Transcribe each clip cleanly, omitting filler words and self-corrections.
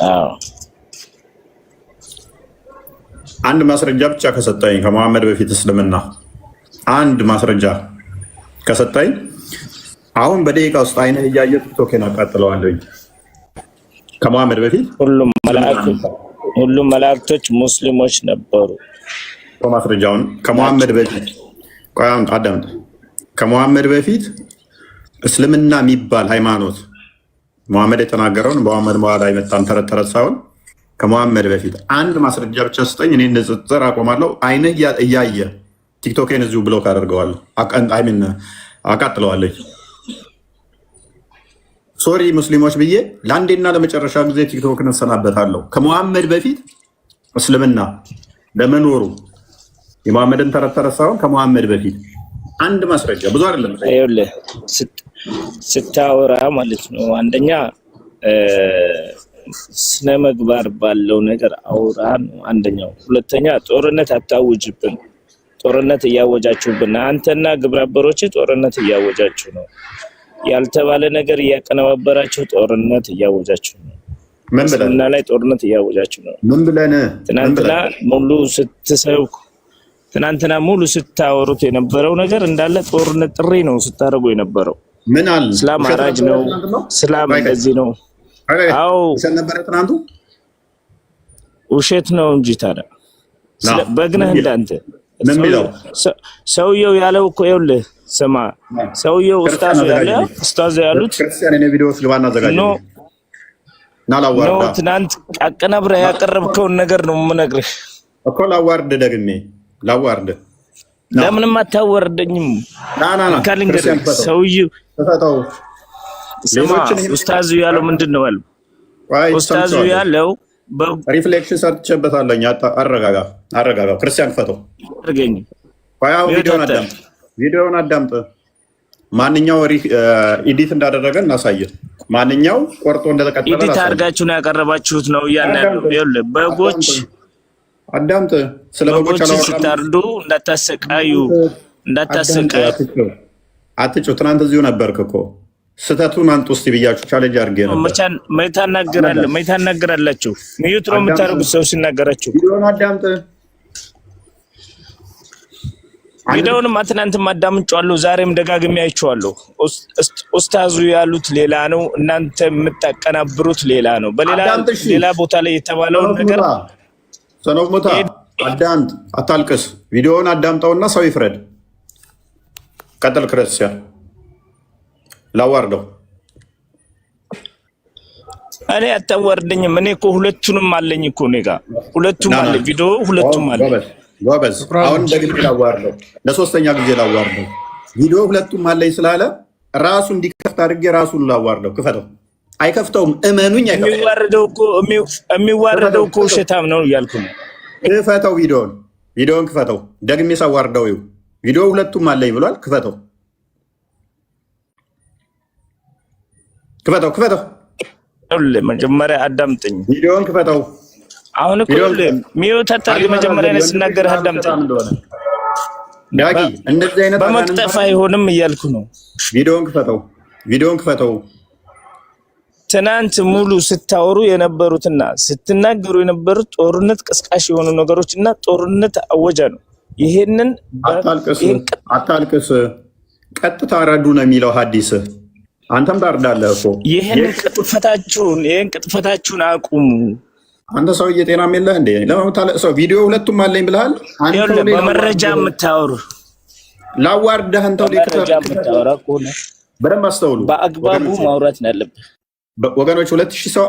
አዎ አንድ ማስረጃ ብቻ ከሰጠኝ ከመሐመድ በፊት እስልምና አንድ ማስረጃ ከሰጠኝ አሁን በደቂቃ ውስጥ አይነህ እያየ ቲክቶክን አቃጥለዋለሁ። ከመሐመድ በፊት ሁሉም መላእክቶች ሙስሊሞች ነበሩ። ማስረጃውን ከመሐመድ በፊት ቆያም አዳምጥ። ከመሐመድ በፊት እስልምና የሚባል ሃይማኖት መሐመድ የተናገረውን በመሐመድ በኋላ የመጣን ተረት ሳይሆን ከመሐመድ በፊት አንድ ማስረጃ ብቻ ስጠኝ። እኔ ንጽጽር አቆማለሁ። አይንህ እያየ ቲክቶክን እዚሁ ብሎክ አደርገዋለሁ፣ አቃጥለዋለሁ። ሶሪ ሙስሊሞች ብዬ ለአንዴና ለመጨረሻ ጊዜ ቲክቶክን እሰናበታለሁ። ከመሐመድ በፊት እስልምና ለመኖሩ የመሐመድን ተረት ሳይሆን ከመሐመድ በፊት አንድ ማስረጃ ብዙ አይደለም። ይኸውልህ ስታወራ ማለት ነው አንደኛ ስነ ምግባር ባለው ነገር አውራ ነው አንደኛው። ሁለተኛ ጦርነት አታውጅብን። ጦርነት እያወጃችሁብን አንተና ግብረአበሮች ጦርነት እያወጃችሁ ነው። ያልተባለ ነገር እያቀነባበራችሁ ጦርነት እያወጃችሁ ነው። ምን ብለና ላይ ጦርነት እያወጃችሁ ነው። ምን ብለን ትናንትና ሙሉ ስታወሩት የነበረው ነገር እንዳለ ጦርነት ጥሪ ነው ስታደርጉ የነበረው። ምን አለ እስላም አራጅ ነው፣ እስላም እንደዚህ ነው። አው ትናንቱ ውሸት ነው እንጂ ታዲያ በግነህ እንዳንተ ሰውየው ያለው እኮ ይኸውልህ ስማ፣ ሰውየው ኡስታዝ ያሉት ክርስቲያን እኔ ቪዲዮስ ግባና ዘጋጅ ነው ናላዋርዳ ትናንት አቀናብረህ ያቀረብከውን ነገር ነው የምነግርህ እኮ። ላዋርድ ደግሜ ላዋርድ ለምንም አታወርደኝም። ና ካልንገር ሰውየው ተፈታው ኡስታዙ ያለው ምንድነው ያለው? ኡስታዙ ያለው ሪፍሌክሽን ሰርቼበታለኝ። አረጋጋ ክርስቲያን ፈተው አርገኝ። ቪዲዮውን አዳምጥ። ማንኛው ኤዲት እንዳደረገ እናሳየን። ማንኛው ቆርጦ እንደተቀጠለ ኤዲት አድርጋችሁ ነው ያቀረባችሁት ነው ያለው። ይኸውልህ በጎች አዳምጥ። ስለ በጎች ስታርዱ እንዳታሰቃዩ አትጩ። ትናንት እዚሁ ነበርክ እኮ ስተቱን አንጡ እስቲ ብያችሁ ቻሌንጅ አድርጌ ነበር። ማይታናገራላችሁ ሚዩት ነው የምታደርጉት ሰው ሲናገራችሁ። ቪዲዮውን አዳምጥ። ቪዲዮውንም ትናንትም አዳምጫለሁ፣ ዛሬም ደጋግሜ አይቼዋለሁ። ኡስታዙ ያሉት ሌላ ነው፣ እናንተ የምታቀናብሩት ሌላ ነው። በሌላ ቦታ ላይ የተባለውን ነገር ሰነው ሞታ አዳምጥ፣ አታልቅስ። ቪዲዮውን አዳምጠውና ሰው ይፍረድ። ቀጥል ክርስቲያን። ላዋርደው እኔ አታዋርደኝም። እኔ እኮ ሁለቱንም አለኝ እኮ እኔ ጋር ሁለቱም አለ፣ ቪዲዮ ሁለቱም አለ። ጎበዝ። አሁን ደግሜ ላዋርደው፣ ለሶስተኛ ጊዜ ላዋርደው። ቪዲዮ ሁለቱም አለኝ ስላለ ራሱ እንዲከፍት አድርጌ ራሱን ላዋርደው። ክፈተው። አይከፍተውም፣ እመኑኝ። የሚዋረደው እኮ ውሸታም ነው እያልኩ ነው። ክፈተው፣ ቪዲዮውን ክፈተው። ደግሜ ሳዋርደው ይኸው ቪዲዮ ሁለቱም አለኝ ብሏል። ክፈተው። መጀመሪያ አዳምጠኝ። ቪዲዮውን ክፈተው። አሁን እኮ ሚዩት አታርግ። መጀመሪያ ስናገርህ አዳምጠኝ። ዳጊ እንደዚህ አይነት በመቅጠፍ አይሆንም እያልኩ ነው። ቪዲዮውን ክፈተው። ትናንት ሙሉ ስታወሩ የነበሩትና ስትናገሩ የነበሩት ጦርነት ቀስቃሽ የሆኑ ነገሮች እና ጦርነት አወጃ ነው። ይሄንን አታልቅስ። ቀጥታ ረዱ ነው የሚለው ሐዲስ። አንተም ታርዳለህ እኮ። ይሄን ቅጥፈታችሁን አቁሙ። አንተ ሰውዬ ጤናም የለህ እንዴ? ለማታለቅሰው ቪዲዮ ሁለቱም አለኝ ብለሃል። በመረጃ የምታወሩ ላዋርደህ አንተው በደንብ አስተውሉ። በአግባቡ ማውራት ነው ያለብህ ወገኖች። 2000 ሰው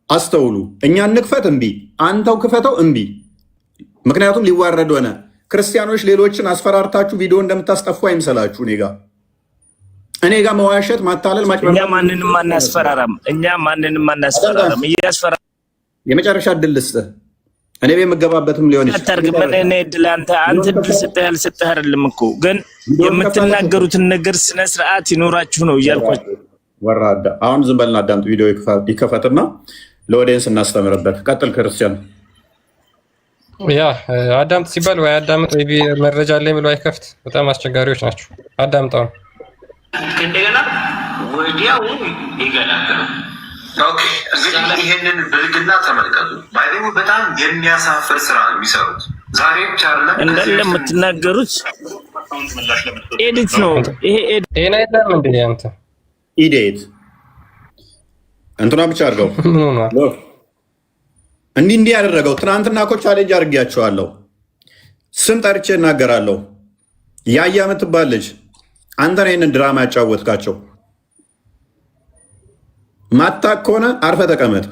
አስተውሉ። እኛ እንክፈት እምቢ፣ አንተው ክፈተው እምቢ። ምክንያቱም ሊዋረድ ሆነ። ክርስቲያኖች ሌሎችን አስፈራርታችሁ ቪዲዮ እንደምታስጠፉ አይምሰላችሁ። እኔ ጋር መዋሸት፣ ማታለል፣ ማጭበርበር። እኛ ማንንም አናስፈራራም። የመጨረሻ እድል ልስጥህ። እኔ የምገባበትም ሊሆን ይችላል። አንተ እድል ሰጠህ ያልሰጠህ አይደለም እኮ፣ ግን የምትናገሩትን ነገር ስነ ስርዓት ይኖራችሁ ነው እያልኳቸው። ወራዳ አሁን ዝም በልና አዳምጥ። ቪዲዮ ይከፈትና ለኦዲየንስ እናስተምርበት። ቀጥል ክርስቲያን። ያ አዳምጥ ሲባል ወይ አዳምጥ ወይ መረጃ ላይ ብሎ አይከፍት። በጣም አስቸጋሪዎች ናቸው። አዳምጣው። እንደገና ወዲያው ይገላገሉ። ኦኬ እንግዲህ ይሄንን ብልግና ተመልከቱ። ባይደሙ በጣም የሚያሳፍር ስራ ነው የሚሰሩት። ዛሬ ብቻ አይደለም እንዳለ የምትናገሩት ኤዲት ነው። ይሄ ይሄን አይደለም እንዴ አንተ ኢዴት እንትና ብቻ አድርገው ምን ሆኗል? እንዲህ ያደረገው ትናንትና እኮ ቻሌንጅ አድርጌያቸዋለሁ። ስም ጠርቼ እናገራለሁ። ያያ የምትባል ልጅ አንተ ነህ ይሄንን ድራማ ያጫወትካቸው። ማታክ ከሆነ አርፈ ተቀመጥ።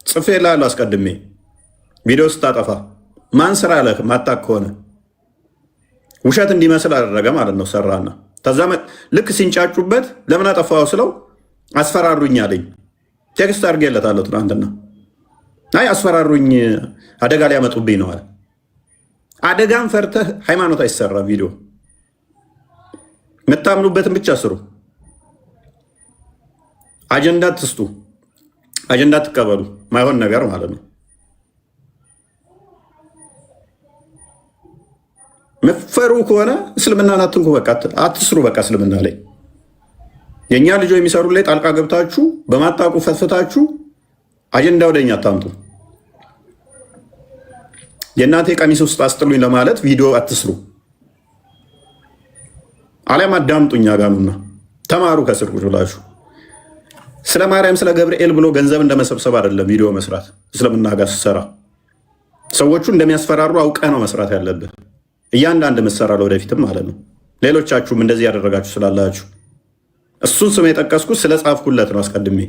ጽፌ ላሉ አስቀድሜ ቪዲዮ ስታጠፋ ማን ስራ አለህ? ማታክ ከሆነ ውሸት እንዲመስል አደረገ ማለት ነው። ሰራና ከዛ ልክ ሲንጫጩበት ለምን አጠፋው ስለው አስፈራሩኝ አለኝ። ቴክስት አድርጌለታለሁ ትናንትና። አይ አስፈራሩኝ፣ አደጋ ሊያመጡብኝ ነው አለ። አደጋን ፈርተህ ሃይማኖት አይሰራም። ቪዲዮ የምታምኑበትን ብቻ ስሩ። አጀንዳ ትስጡ፣ አጀንዳ ትቀበሉ። ማይሆን ነገር ማለት ነው። መፈሩ ከሆነ እስልምናን አትንኩ፣ በቃ አትስሩ። በቃ እስልምና ላይ የእኛ ልጆ የሚሰሩ ላይ ጣልቃ ገብታችሁ በማጣቁ ፈትፍታችሁ አጀንዳ ወደኛ አታምጡ። የእናቴ ቀሚስ ውስጥ አስጥሉኝ ለማለት ቪዲዮ አትስሩ። አሊያም አዳምጡኛ ጋኑና ተማሩ ከስር ቁጭ ብላችሁ። ስለ ማርያም ስለ ገብርኤል ብሎ ገንዘብ እንደመሰብሰብ አይደለም ቪዲዮ መስራት። እስልምና ጋር ስትሰራ ሰዎቹ እንደሚያስፈራሩ አውቀ ነው መስራት ያለብህ። እያንዳንድ ምሰራ ለወደፊትም ማለት ነው። ሌሎቻችሁም እንደዚህ ያደረጋችሁ ስላላችሁ እሱን ስም የጠቀስኩት ስለ ጻፍኩለት ነው አስቀድሜ።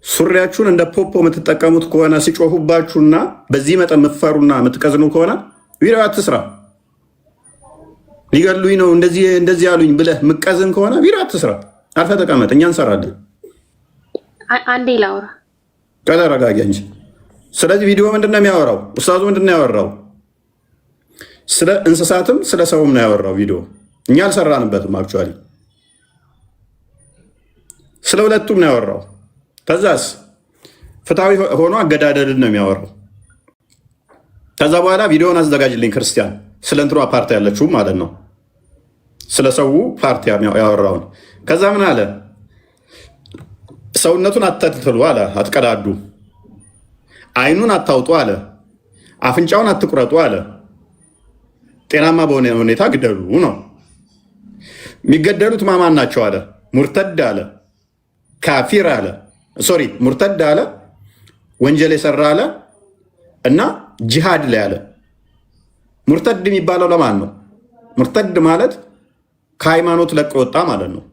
ሱሪያችሁን እንደ ፖፖ የምትጠቀሙት ከሆነ ሲጮሁባችሁና በዚህ መጠን የምትፈሩና የምትቀዝኑ ከሆነ ቪዲዮ አትስራ። ሊገሉኝ ነው እንደዚህ ያሉኝ ብለህ ምቀዝን ከሆነ ቪዲዮ አትስራ። አርፈ ተቀመጥ፣ እኛ እንሰራለን። አንዴ ላውራ፣ ተረጋጋ እንጂ። ስለዚህ ቪዲዮ ምንድነው የሚያወራው? ኡስታዙ ምንድነው ያወራው? ስለ እንስሳትም ስለ ሰውም ነው ያወራው ቪዲዮ። እኛ አልሰራንበትም። አክቹዋሊ ስለ ሁለቱም ነው ያወራው። ከዛስ ፍትሃዊ ሆኖ አገዳደልን ነው የሚያወራው። ከዛ በኋላ ቪዲዮውን አዘጋጅልኝ ክርስቲያን፣ ስለ እንትሯ ፓርቲ ያለችው ማለት ነው፣ ስለ ሰው ፓርቲ ያወራውን። ከዛ ምን አለ? ሰውነቱን አትተልትሉ አለ፣ አትቀዳዱ፣ አይኑን አታውጡ አለ፣ አፍንጫውን አትቁረጡ አለ፣ ጤናማ በሆነ ሁኔታ ግደሉ ነው። የሚገደሉት ማማን ናቸው አለ? ሙርተድ አለ፣ ካፊር አለ፣ ሶሪ ሙርተድ አለ፣ ወንጀል የሰራ አለ እና ጂሃድ ላይ አለ። ሙርተድ የሚባለው ለማን ነው? ሙርተድ ማለት ከሃይማኖት ለቆ ወጣ ማለት ነው።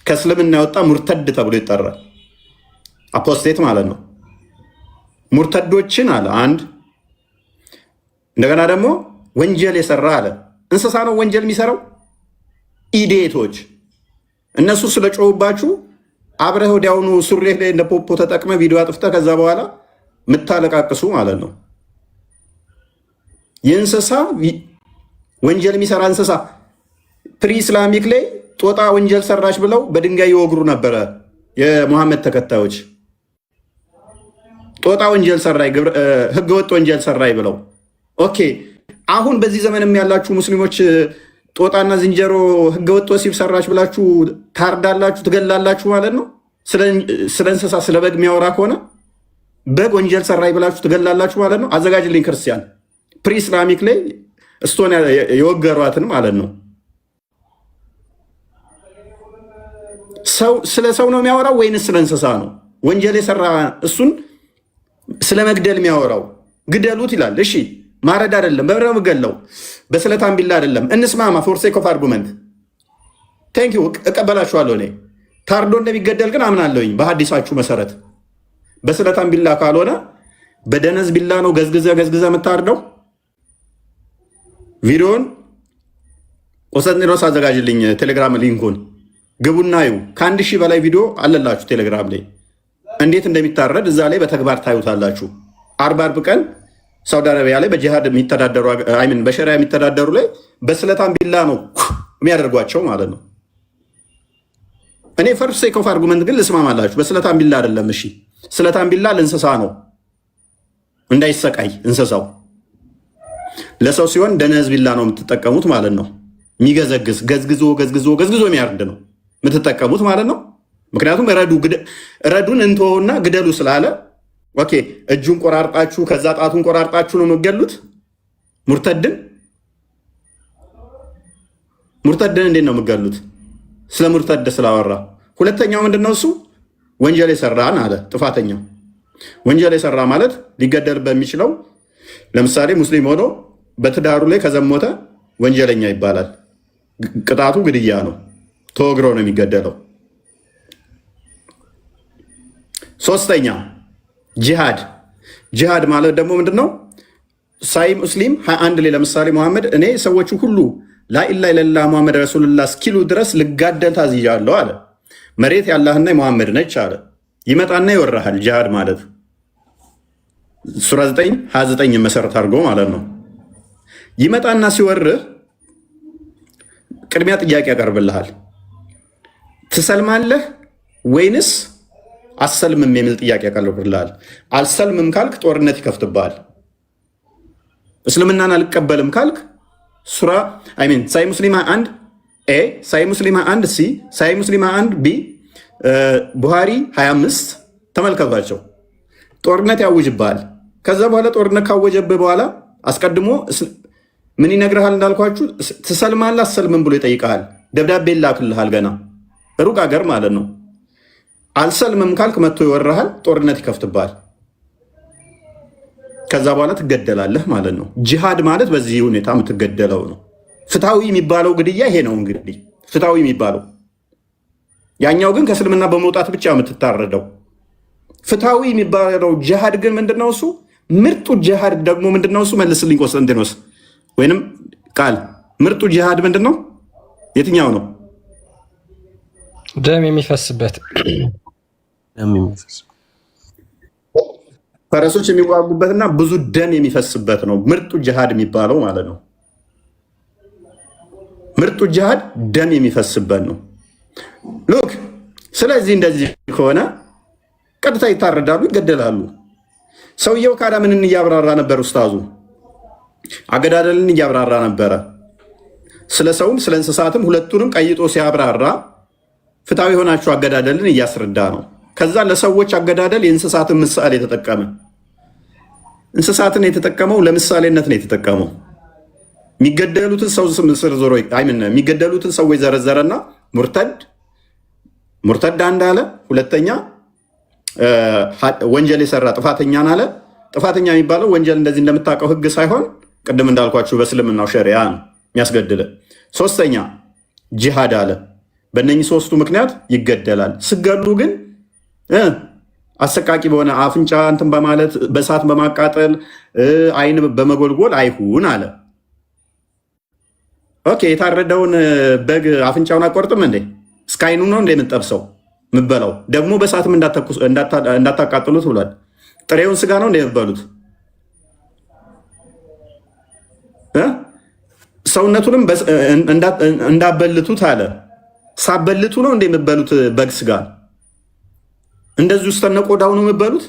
ከእስልምና የወጣ ሙርተድ ተብሎ ይጠራል። አፖስቴት ማለት ነው። ሙርተዶችን አለ አንድ። እንደገና ደግሞ ወንጀል የሰራ አለ። እንስሳ ነው ወንጀል የሚሰራው? ኢዴቶች እነሱ ስለጮሁባችሁ አብረህ ወዲያውኑ ሱሬህ ላይ እንደ ፖፖ ተጠቅመ ቪዲዮ አጥፍተ ከዛ በኋላ ምታለቃቅሱ ማለት ነው። የእንስሳ ወንጀል የሚሰራ እንስሳ ፕሪ ኢስላሚክ ላይ ጦጣ ወንጀል ሰራች ብለው በድንጋይ ይወግሩ ነበረ የሙሐመድ ተከታዮች። ጦጣ ወንጀል ሰራይ፣ ህገወጥ ወንጀል ሰራይ ብለው። ኦኬ አሁን በዚህ ዘመንም ያላችሁ ሙስሊሞች ጦጣና ዝንጀሮ ህገወጥ ወሲብ ሰራች ብላችሁ ታርዳላችሁ፣ ትገላላችሁ ማለት ነው። ስለ እንስሳ ስለ በግ የሚያወራ ከሆነ በግ ወንጀል ሰራይ ብላችሁ ትገላላችሁ ማለት ነው። አዘጋጅልኝ ክርስቲያን ፕሪ ኢስላሚክ ላይ እስቶን የወገሯትን ማለት ነው። ስለ ሰው ነው የሚያወራው ወይንስ ስለ እንስሳ ነው? ወንጀል የሰራ እሱን ስለ መግደል የሚያወራው ግደሉት ይላል። እሺ ማረድ አይደለም፣ በብረ ምገለው በስለታም ቢላ አይደለም። እንስማማ ፎር ሴክ ኦፍ አርጉመንት ቴንክ ዩ እቀበላችኋለሁ። እኔ ታርዶ እንደሚገደል ግን አምናለሁኝ በሀዲሳችሁ መሰረት። በስለታም ቢላ ካልሆነ በደነዝ ቢላ ነው ገዝግዘ የምታርደው። ቪዲዮን ቆስጠንጢኖስ አዘጋጅልኝ ቴሌግራም ሊንኩን ግቡና ዩ። ከ1000 በላይ ቪዲዮ አለላችሁ ቴሌግራም ላይ እንዴት እንደሚታረድ እዛ ላይ በተግባር ታዩታላችሁ። አርብ ቀን ሳውዲ አረቢያ ላይ በጂሃድ የሚተዳደሩ አይምን በሸሪያ የሚተዳደሩ ላይ በስለታም ቢላ ነው የሚያደርጓቸው ማለት ነው። እኔ ፈርስት ሴክ ኦፍ አርጉመንት ግን ልስማማላችሁ፣ በስለታም ቢላ አይደለም። እሺ ስለታም ቢላ ለእንስሳ ነው እንዳይሰቃይ እንስሳው። ለሰው ሲሆን ደነዝ ቢላ ነው የምትጠቀሙት ማለት ነው። የሚገዘግዝ ገዝግዞ የሚያርድ ነው የምትጠቀሙት ማለት ነው። ምክንያቱም ረዱን እንተውና ግደሉ ስላለ ኦኬ፣ እጁን ቆራርጣችሁ ከዛ ጣቱን ቆራርጣችሁ ነው የምትገሉት። ሙርተድን እንዴት ነው የምትገሉት? ስለ ሙርተድ ስላወራ። ሁለተኛው ምንድነው? እሱ ወንጀል የሰራን አለ ጥፋተኛው። ወንጀል የሰራ ማለት ሊገደል በሚችለው ለምሳሌ ሙስሊም ሆኖ በትዳሩ ላይ ከዘሞተ ወንጀለኛ ይባላል። ቅጣቱ ግድያ ነው። ተወግሮ ነው የሚገደለው። ሶስተኛ ጂሃድ ማለት ደግሞ ምንድነው? ሳይ ሙስሊም 21 ላይ ለምሳሌ መሐመድ እኔ ሰዎቹ ሁሉ ላኢላሃ ኢለላህ ሙሐመድ ረሱሉላህ እስኪሉ ድረስ ልጋደል ታዝዣለሁ አለ። መሬት ያላህና የሙሐመድ ነች አለ። ይመጣና ይወራሃል። ጂሃድ ማለት ሱራ 9 29 መሰረት አድርጎ ማለት ነው። ይመጣና ሲወርህ ቅድሚያ ጥያቄ ያቀርብልሃል። ትሰልማለህ ወይንስ አሰልምም የሚል ጥያቄ ያቀርብልሃል። አልሰልምም ካልክ ጦርነት ይከፍትብሃል። እስልምናን አልቀበልም ካልክ ሳይ ሙስሊም 1 ኤ፣ ሳይ ሙስሊም 1 ሲ፣ ሳይ ሙስሊም 1 ቢ፣ ቡሃሪ 25 ተመልከቷቸው። ጦርነት ያውጅብሃል። ከዛ በኋላ ጦርነት ካወጀብህ በኋላ አስቀድሞ ምን ይነግርሃል? እንዳልኳችሁ ትሰልማለህ አሰልምም ብሎ ይጠይቀሃል። ደብዳቤ ላክልሃል። ገና ሩቅ አገር ማለት ነው። አልሰልምም ካልክ መጥቶ ይወራሃል። ጦርነት ይከፍትብሃል። ከዛ በኋላ ትገደላለህ ማለት ነው። ጂሃድ ማለት በዚህ ሁኔታ የምትገደለው ነው። ፍትሐዊ የሚባለው ግድያ ይሄ ነው እንግዲህ ፍትሐዊ የሚባለው። ያኛው ግን ከእስልምና በመውጣት ብቻ የምትታረደው። ፍትሐዊ የሚባለው ጂሃድ ግን ምንድነው? እሱ ምርጡ ጂሃድ ደግሞ ምንድነው? እሱ መልስልኝ ቆስጠንጢኖስ፣ ወይንም ቃል ምርጡ ጂሃድ ምንድነው? የትኛው ነው? ደም የሚፈስበት ፈረሶች የሚዋጉበትና ብዙ ደም የሚፈስበት ነው ምርጡ ጂሃድ የሚባለው ማለት ነው። ምርጡ ጂሃድ ደም የሚፈስበት ነው። ሉክ ስለዚህ እንደዚህ ከሆነ ቀጥታ ይታረዳሉ፣ ይገደላሉ። ሰውየው ካዳ ምንን እያብራራ ነበር? ኡስታዙ አገዳደልን እያብራራ ነበረ። ስለ ሰውም ስለ እንስሳትም ሁለቱንም ቀይጦ ሲያብራራ ፍትሐዊ የሆናችሁ አገዳደልን እያስረዳ ነው። ከዛ ለሰዎች አገዳደል የእንስሳትን ምሳሌ የተጠቀመ እንስሳትን የተጠቀመው ለምሳሌነት ነው የተጠቀመው። የሚገደሉትን ሰው ዝርዝሮ የሚገደሉትን ሰዎች ዘረዘረና ሙርተድ አንድ አለ። ሁለተኛ ወንጀል የሰራ ጥፋተኛን አለ። ጥፋተኛ የሚባለው ወንጀል እንደዚህ እንደምታውቀው ህግ ሳይሆን ቅድም እንዳልኳችሁ በእስልምናው ሸሪያ ነው የሚያስገድለ። ሶስተኛ ጂሃድ አለ። በእነኚህ ሶስቱ ምክንያት ይገደላል። ስገሉ ግን አሰቃቂ በሆነ አፍንጫ እንትን በማለት በእሳት በማቃጠል አይን በመጎልጎል አይሁን አለ። ኦኬ፣ የታረደውን በግ አፍንጫውን አቆርጥም እንዴ? እስከ አይኑ ነው እንደ የምንጠብሰው ምበላው? ደግሞ በእሳትም እንዳታቃጥሉት ብሏል። ጥሬውን ስጋ ነው እንደ የምበሉት? ሰውነቱንም እንዳበልቱት አለ። ሳበልቱ ነው እንደ የምበሉት በግ ስጋ? እንደዚህ ውስጥ ቆዳው ነው የምበሉት?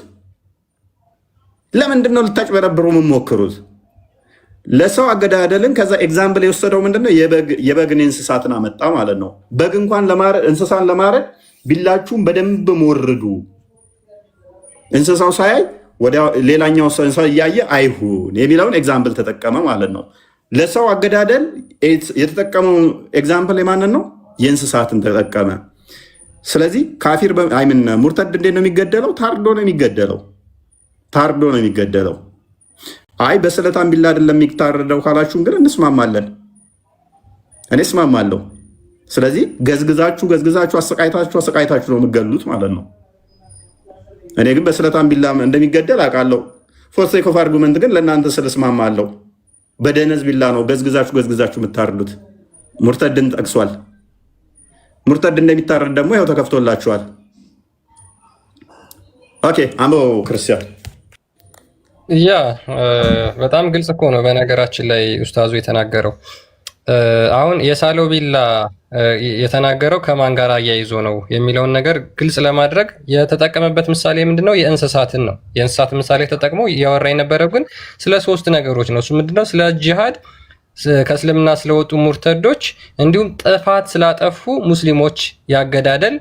ለምንድን ነው ልታጭበረብሩ የምሞክሩት? ለሰው አገዳደልን ከዛ ኤግዛምፕል የወሰደው ምንድነው? የበግን እንስሳትን አመጣ ማለት ነው። በግ እንኳን እንስሳን ለማረድ ቢላችሁም በደንብ ሞርዱ። እንስሳው ሳያይ ወደ ሌላኛው እንስሳ እያየ አይሁን የሚለውን ኤግዛምፕል ተጠቀመ ማለት ነው። ለሰው አገዳደል የተጠቀመው ኤግዛምፕል የማንን ነው? የእንስሳትን ተጠቀመ። ስለዚህ ካፊር ሙርተድ እንዴት ነው የሚገደለው? ታርዶ ነው የሚገደለው። አይ በስለታም ቢላ አይደለም የሚታረደው ካላችሁም ግን እንስማማለን። እኔ እስማማለሁ። ስለዚህ ገዝግዛችሁ አሰቃይታችሁ ነው የምገሉት ማለት ነው። እኔ ግን በስለታም ቢላ እንደሚገደል አውቃለሁ። ፎር ሴክ ኦፍ አርጉመንት ግን ለእናንተ ስለስማማለሁ። በደነዝ ቢላ ነው ገዝግዛችሁ የምታርዱት። ሙርተድን ጠቅሷል። ሙርተድ እንደሚታረድ ደግሞ ያው ተከፍቶላችኋል። ኦኬ አንበው ክርስቲያን። ያ በጣም ግልጽ እኮ ነው። በነገራችን ላይ ኡስታዙ የተናገረው አሁን የሳለው ቢላ የተናገረው ከማን ጋር አያይዞ ነው የሚለውን ነገር ግልጽ ለማድረግ የተጠቀመበት ምሳሌ ምንድነው? የእንስሳትን ነው። የእንስሳት ምሳሌ ተጠቅሞ እያወራ የነበረው ግን ስለ ሶስት ነገሮች ነው። እሱ ምንድነው? ስለ ጂሃድ ከእስልምና ስለወጡ ሙርተዶች እንዲሁም ጥፋት ስላጠፉ ሙስሊሞች ያገዳደል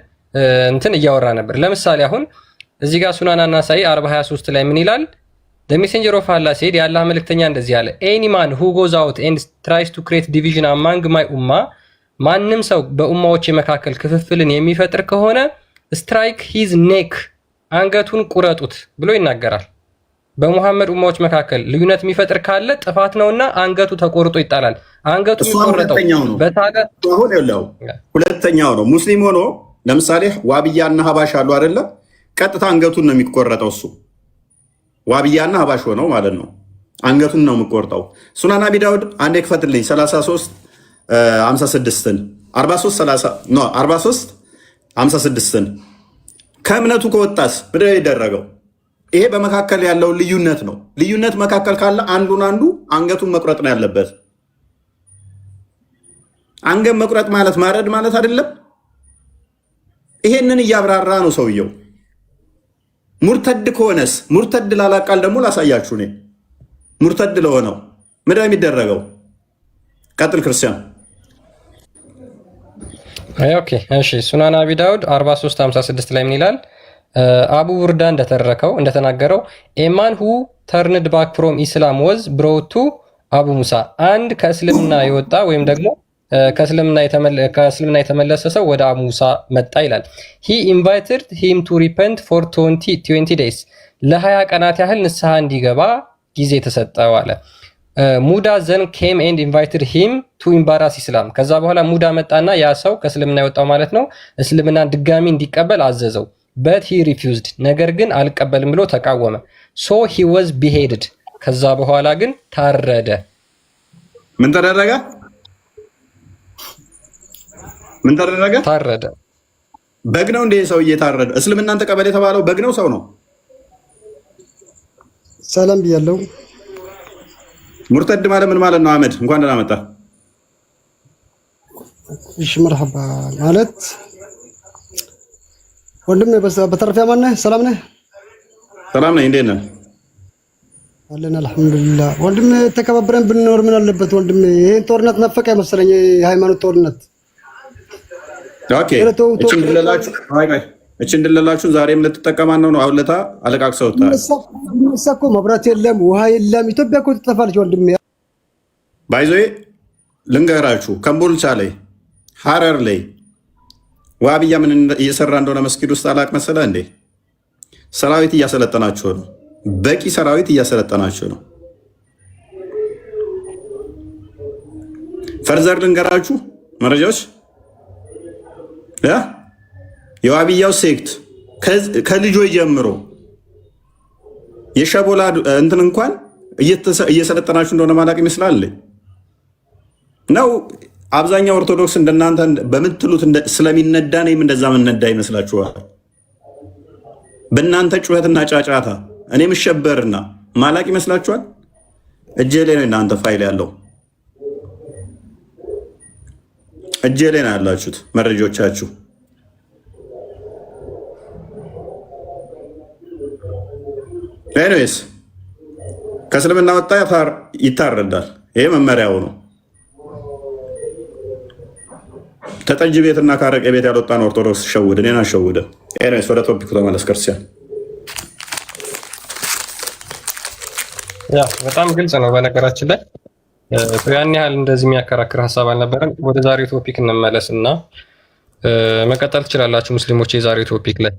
እንትን እያወራ ነበር። ለምሳሌ አሁን እዚህ ጋር ሱናን አናሳኢ 40:23 ላይ ምን ይላል? The messenger of Allah said የአላህ መልእክተኛ እንደዚህ አለ any man who goes out and tries to create division among my ummah ማንም ሰው በኡማዎች መካከል ክፍፍልን የሚፈጥር ከሆነ strike his neck አንገቱን ቁረጡት ብሎ ይናገራል። በሙሐመድ ኡማዎች መካከል ልዩነት የሚፈጥር ካለ ጥፋት ነውና አንገቱ ተቆርጦ ይጣላል። አንገቱ የሚቆረጠው በታለ አሁን ያለው ሁለተኛው ነው። ሙስሊም ሆኖ ለምሳሌ ዋብያና ሀባሽ አሉ አይደለ? ቀጥታ አንገቱን ነው የሚቆረጠው። እሱ ዋብያና ሀባሽ ሆነው ማለት ነው። አንገቱን ነው የሚቆርጠው። ሱናን አቢ ዳውድ አንዴ ክፈትልኝ 33:56ን 43:56ን ከእምነቱ ከወጣስ ምድር ይደረገው። ይሄ በመካከል ያለው ልዩነት ነው። ልዩነት መካከል ካለ አንዱ አንገቱን መቁረጥ ነው ያለበት። አንገት መቁረጥ ማለት ማረድ ማለት አይደለም። ይሄንን እያብራራ ነው ሰውየው። ሙርተድ ከሆነስ ሙርተድ ላላቃል ደግሞ ላሳያችሁ ነው። ሙርተድ ለሆነው ምንድነው የሚደረገው? ቀጥል ክርስቲያን። ኦኬ እሺ። ሱናን አቢ ዳውድ 43:56 ላይ ምን ይላል? አቡ ቡርዳ እንደተናገረው ኤማን ሁ ተርንድ ባክ ፍሮም ኢስላም ወዝ ብሮቱ አቡ ሙሳ አንድ ከእስልምና የወጣ ወይም ደግሞ ከእስልምና የተመለሰ ሰው ወደ አቡ ሙሳ መጣ ይላል። ሂ ኢንቫይትድ ሂም ቱ ሪፐንት ፎር 20 ዴይስ ለ20 ቀናት ያህል ንስሐ እንዲገባ ጊዜ ተሰጠው አለ። ሙዳ ዘን ኬም ኤንድ ኢንቫይትድ ሂም ቱ ኢምባራስ ኢስላም ከዛ በኋላ ሙዳ መጣና ያ ሰው ከእስልምና የወጣው ማለት ነው እስልምናን ድጋሚ እንዲቀበል አዘዘው። but he refused ነገር ግን አልቀበልም ብሎ ተቃወመ። so he was beheaded ከዛ በኋላ ግን ታረደ። ምን ተደረገ? ታረደ። በግ ነው እንደ ሰው እየታረደ እስልምናን ተቀበል የተባለው በግ ነው ሰው ነው? ሰላም ብያለሁ። ሙርተድ ማለት ምን ማለት ነው? አህመድ እንኳን ደህና መጣ። እሺ መርሐባ ማለት ወንድሜ በተረፈ ማን ነህ? ሰላም ነህ? ሰላም ነኝ። እንዴት ነህ? አለን አልሐምዱሊላህ። ወንድሜ ተከባብረን ብንኖር ምን አለበት ወንድሜ? ይሄን ጦርነት ነፈቀ መሰለኝ፣ የሃይማኖት ጦርነት። ኦኬ እቺ እንደለላችሁ ዛሬም ልትጠቀማን ነው። አሁን ለታ አለቃቅሰውታል። እኮ መብራት የለም ውሃ የለም። ኢትዮጵያ እኮ ትጠፋለች ወንድሜ። ባይዞይ ልንገራችሁ፣ ከምቦልቻ ላይ ሐረር ላይ ዋብያ ምን እየሰራ እንደሆነ መስጊድ ውስጥ አላቅ መሰለ እንዴ? ሰራዊት እያሰለጠናችሁ ነው። በቂ ሰራዊት እያሰለጠናችሁ ነው። ፈርዘር ልንገራችሁ መረጃዎች የዋብያው ሴክት ከልጆች ጀምሮ የሸቦላ እንትን እንኳን እየሰለጠናችሁ እንደሆነ ማላቅ ይመስላል ነው። አብዛኛው ኦርቶዶክስ እንደናንተ በምትሉት ስለሚነዳ ነይም እንደዛ ምነዳ ይመስላችኋል። በእናንተ ጩኸትና ጫጫታ እኔ ምሸበርና ማላቅ ይመስላችኋል። እጄ ላይ ነው እናንተ ፋይል ያለው እጄ ላይ ነው ያላችሁት መረጃዎቻችሁ። ኤኒዌይስ ከእስልምና ወጣ ይታረዳል። ይሄ መመሪያው ነው። ከጠጅ ቤትና ከአረቄ ቤት ያልወጣን ኦርቶዶክስ ሸውድ እኔን አሸውደ። ኤኒዌይስ ወደ ቶፒኩ ተመለስ ክርስቲያን። ያ በጣም ግልጽ ነው። በነገራችን ላይ ያን ያህል እንደዚህ የሚያከራክር ሀሳብ አልነበረም። ወደ ዛሬው ቶፒክ እንመለስ እና መቀጠል ትችላላችሁ ሙስሊሞች የዛሬው ቶፒክ ላይ።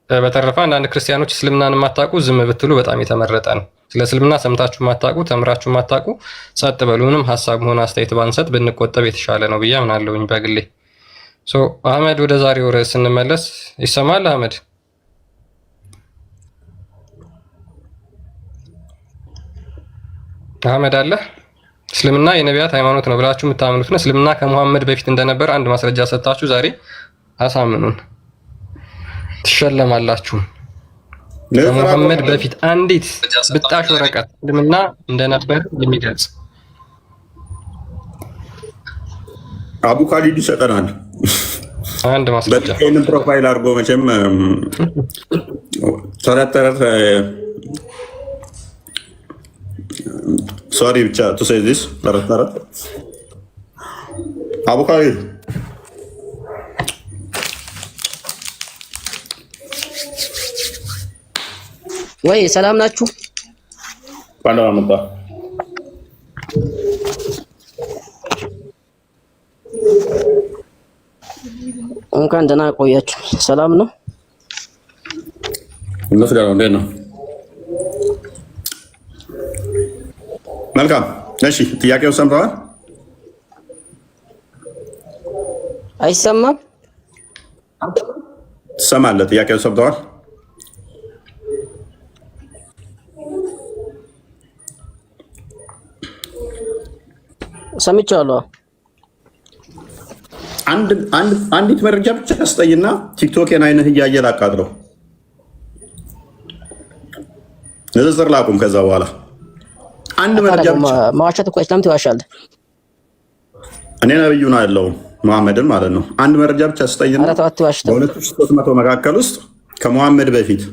በተረፈ አንዳንድ ክርስቲያኖች እስልምናን የማታውቁ ዝም ብትሉ በጣም የተመረጠ ነው። ስለ እስልምና ሰምታችሁ የማታውቁ ተምራችሁ የማታውቁ ጸጥ በሉ። ምንም ሀሳብ ሆነ አስተያየት ባንሰጥ ብንቆጠብ የተሻለ ነው ብዬ አምናለሁኝ በግሌ። አህመድ ወደ ዛሬው ርዕስ ስንመለስ ይሰማል? አህመድ አለ? እስልምና የነቢያት ሃይማኖት ነው ብላችሁ የምታምኑት ነው? እስልምና ከሙሐመድ በፊት እንደነበር አንድ ማስረጃ ሰጣችሁ። ዛሬ አሳምኑን፣ ትሸለማላችሁ። ከሙሐመድ በፊት አንዲት ብጣሽ ወረቀት እስልምና እንደነበር የሚገልጽ አቡ ካሊድ ይሰጠናል። አንድ ማስረጃ በቀይንም ፕሮፋይል አድርጎ መቼም ተረት ሶሪ ብቻ ቱ ሴይ ዚስ ተረት አቡካሪ ወይ ሰላም ናችሁ? ባንዳ መጣ እንኳን ደህና ቆያችሁ። ሰላም ነው? እነሱ ጋር ነው። እንዴት ነው? መልካም። እሺ ጥያቄው ሰምተዋል? አይሰማም? ትሰማለህ? ጥያቄው ሰምተዋል? ሰምቻለሁ። አንዲት መረጃ ብቻ ስጠይና ቲክቶኬን አይንህ እያየ ላቃጥለው። ንጽጽር ላቁም። ከዛ በኋላ አንድ መረጃ ብቻ። መዋሸት እኮ እስላም ትዋሻለህ። እኔ ነብዩን አይደለሁም መሐመድን ማለት ነው። አንድ መረጃ ብቻ ስጠይና በ2300 መካከል ውስጥ ከመሐመድ በፊት